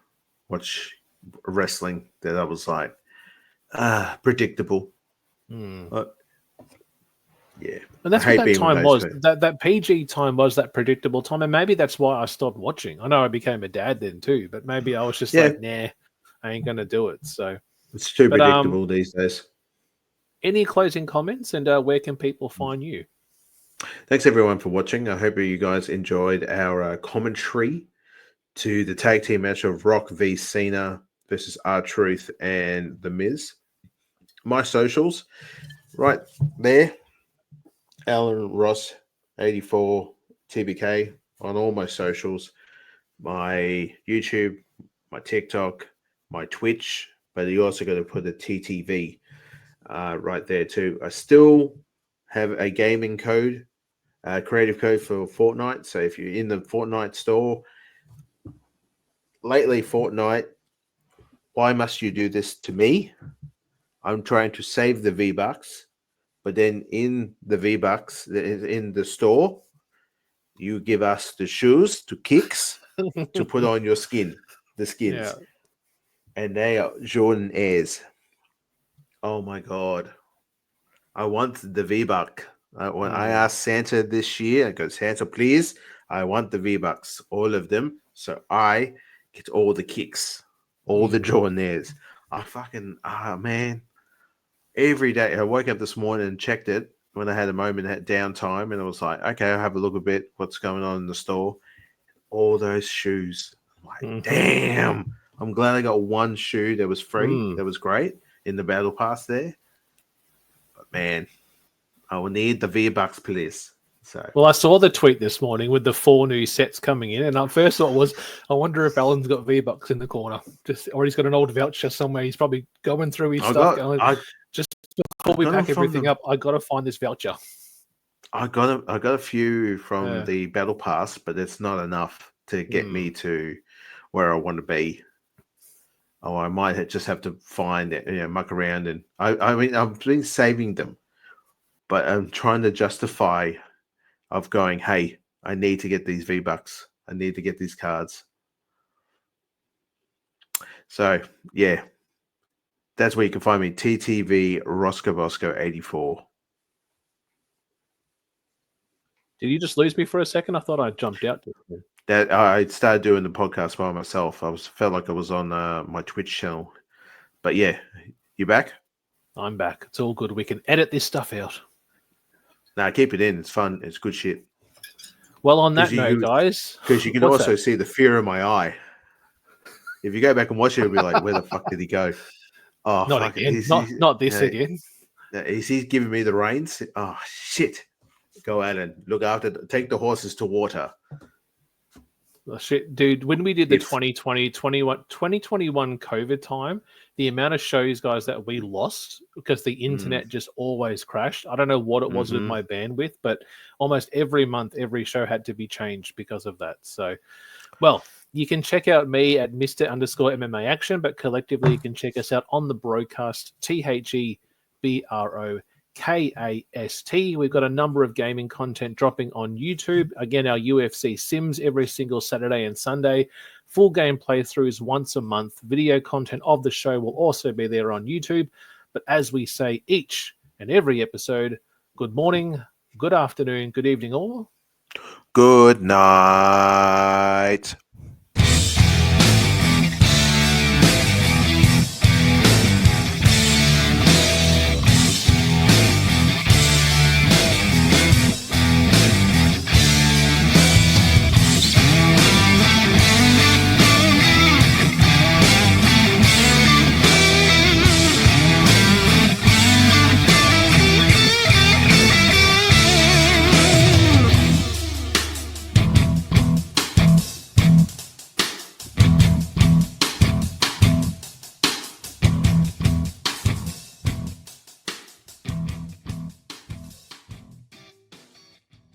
watch wrestling. That I was like, predictable. But, yeah, and that's what that time was. That PG time was that predictable time, and maybe that's why I stopped watching. I know I became a dad then too, but maybe I was just like, nah, I ain't gonna do it. So it's too predictable these days. Any closing comments, and where can people find you? Thanks everyone for watching. I hope you guys enjoyed our commentary to the tag team match of Rock v Cena versus R-Truth and The Miz. My socials, right there, Alan Ross 84 TBK on all my socials, my YouTube, my TikTok, my Twitch, but you also got to put a TTV right there too. I still have a gaming code, creative code for Fortnite. So if you're in the Fortnite store, lately Fortnite, why must you do this to me? I'm trying to save the V-Bucks, but then in the V-Bucks, in the store, you give us the shoes, the kicks, to put on your skins. Yeah. And they are Jordan Airs. Oh my God. I want the V-Buck. When I asked Santa this year, I go, Santa, please, I want the V-Bucks, all of them. So I get all the kicks, all the Jordanaires. I fucking, man. Every day, I woke up this morning and checked it when I had a moment at downtime, and I was like, okay, I'll have a look a bit what's going on in the store. All those shoes. I'm like, damn. I'm glad I got one shoe that was free. That was great in the battle pass there. But man, I will need the V-Bucks, please. So Well, I saw the tweet this morning with the 4 new sets coming in, and my first thought was, I wonder if Alan's got V-Bucks in the corner, or he's got an old voucher somewhere. He's probably going through his stuff. Just before we pack everything up, I got to find this voucher. I got a few from the Battle Pass, but it's not enough to get me to where I want to be. Oh, I might just have to find it, muck around, and I mean, I've been saving them, but I'm trying to justify of going, hey, I need to get these V-Bucks. I need to get these cards. So, yeah. That's where you can find me. TTV Roscoe Bosco 84. Did you just lose me for a second? I thought I jumped out. That I started doing the podcast by myself. Felt like I was on my Twitch channel. But yeah, you back? I'm back. It's all good. We can edit this stuff out. Nah, keep it in. It's fun. It's good shit. Well, on that note, guys. Because you can also see the fear in my eye. If you go back and watch it, you'll be like, where the fuck did he go? Oh, not again. Not this again. He's giving me the reins. Oh, shit. Go out and look after. Take the horses to water. Oh, shit, dude, when we did the 2021 COVID time, the amount of shows, guys, that we lost because the internet just always crashed. I don't know what it was with my bandwidth, but almost every month, every show had to be changed because of that. So, well, you can check out me at Mr_MMA Action, but collectively you can check us out on the BroKast, TheBrokast. We've got a number of gaming content dropping on YouTube. Again, our UFC Sims every single Saturday and Sunday. Full game playthroughs once a month. Video content of the show will also be there on YouTube. But as we say each and every episode, good morning, good afternoon, good evening, all. Good night.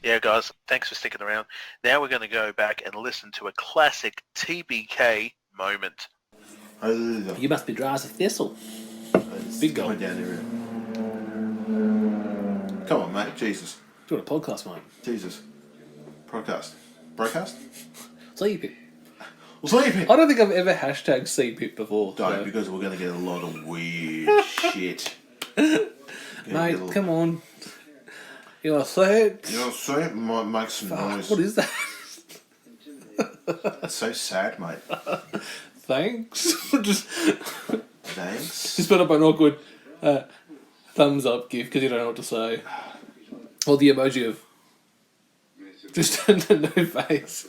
Yeah, guys, thanks for sticking around. Now we're going to go back and listen to a classic TBK moment. You must be dry as a thistle. Big goal. Come on, mate. Jesus. Do a podcast, mate. Jesus. BroKast. BroKast? Sleepy. Sleepy. I don't think I've ever hashtag CPIP before. Don't, because we're going to get a lot of weird shit. Mate, come on. You want to say it? You want to say it? Might make some noise. What is that? That's so sad, mate. Thanks. Thanks. Just put up an awkward thumbs up gif because you don't know what to say. Or the emoji of just no face.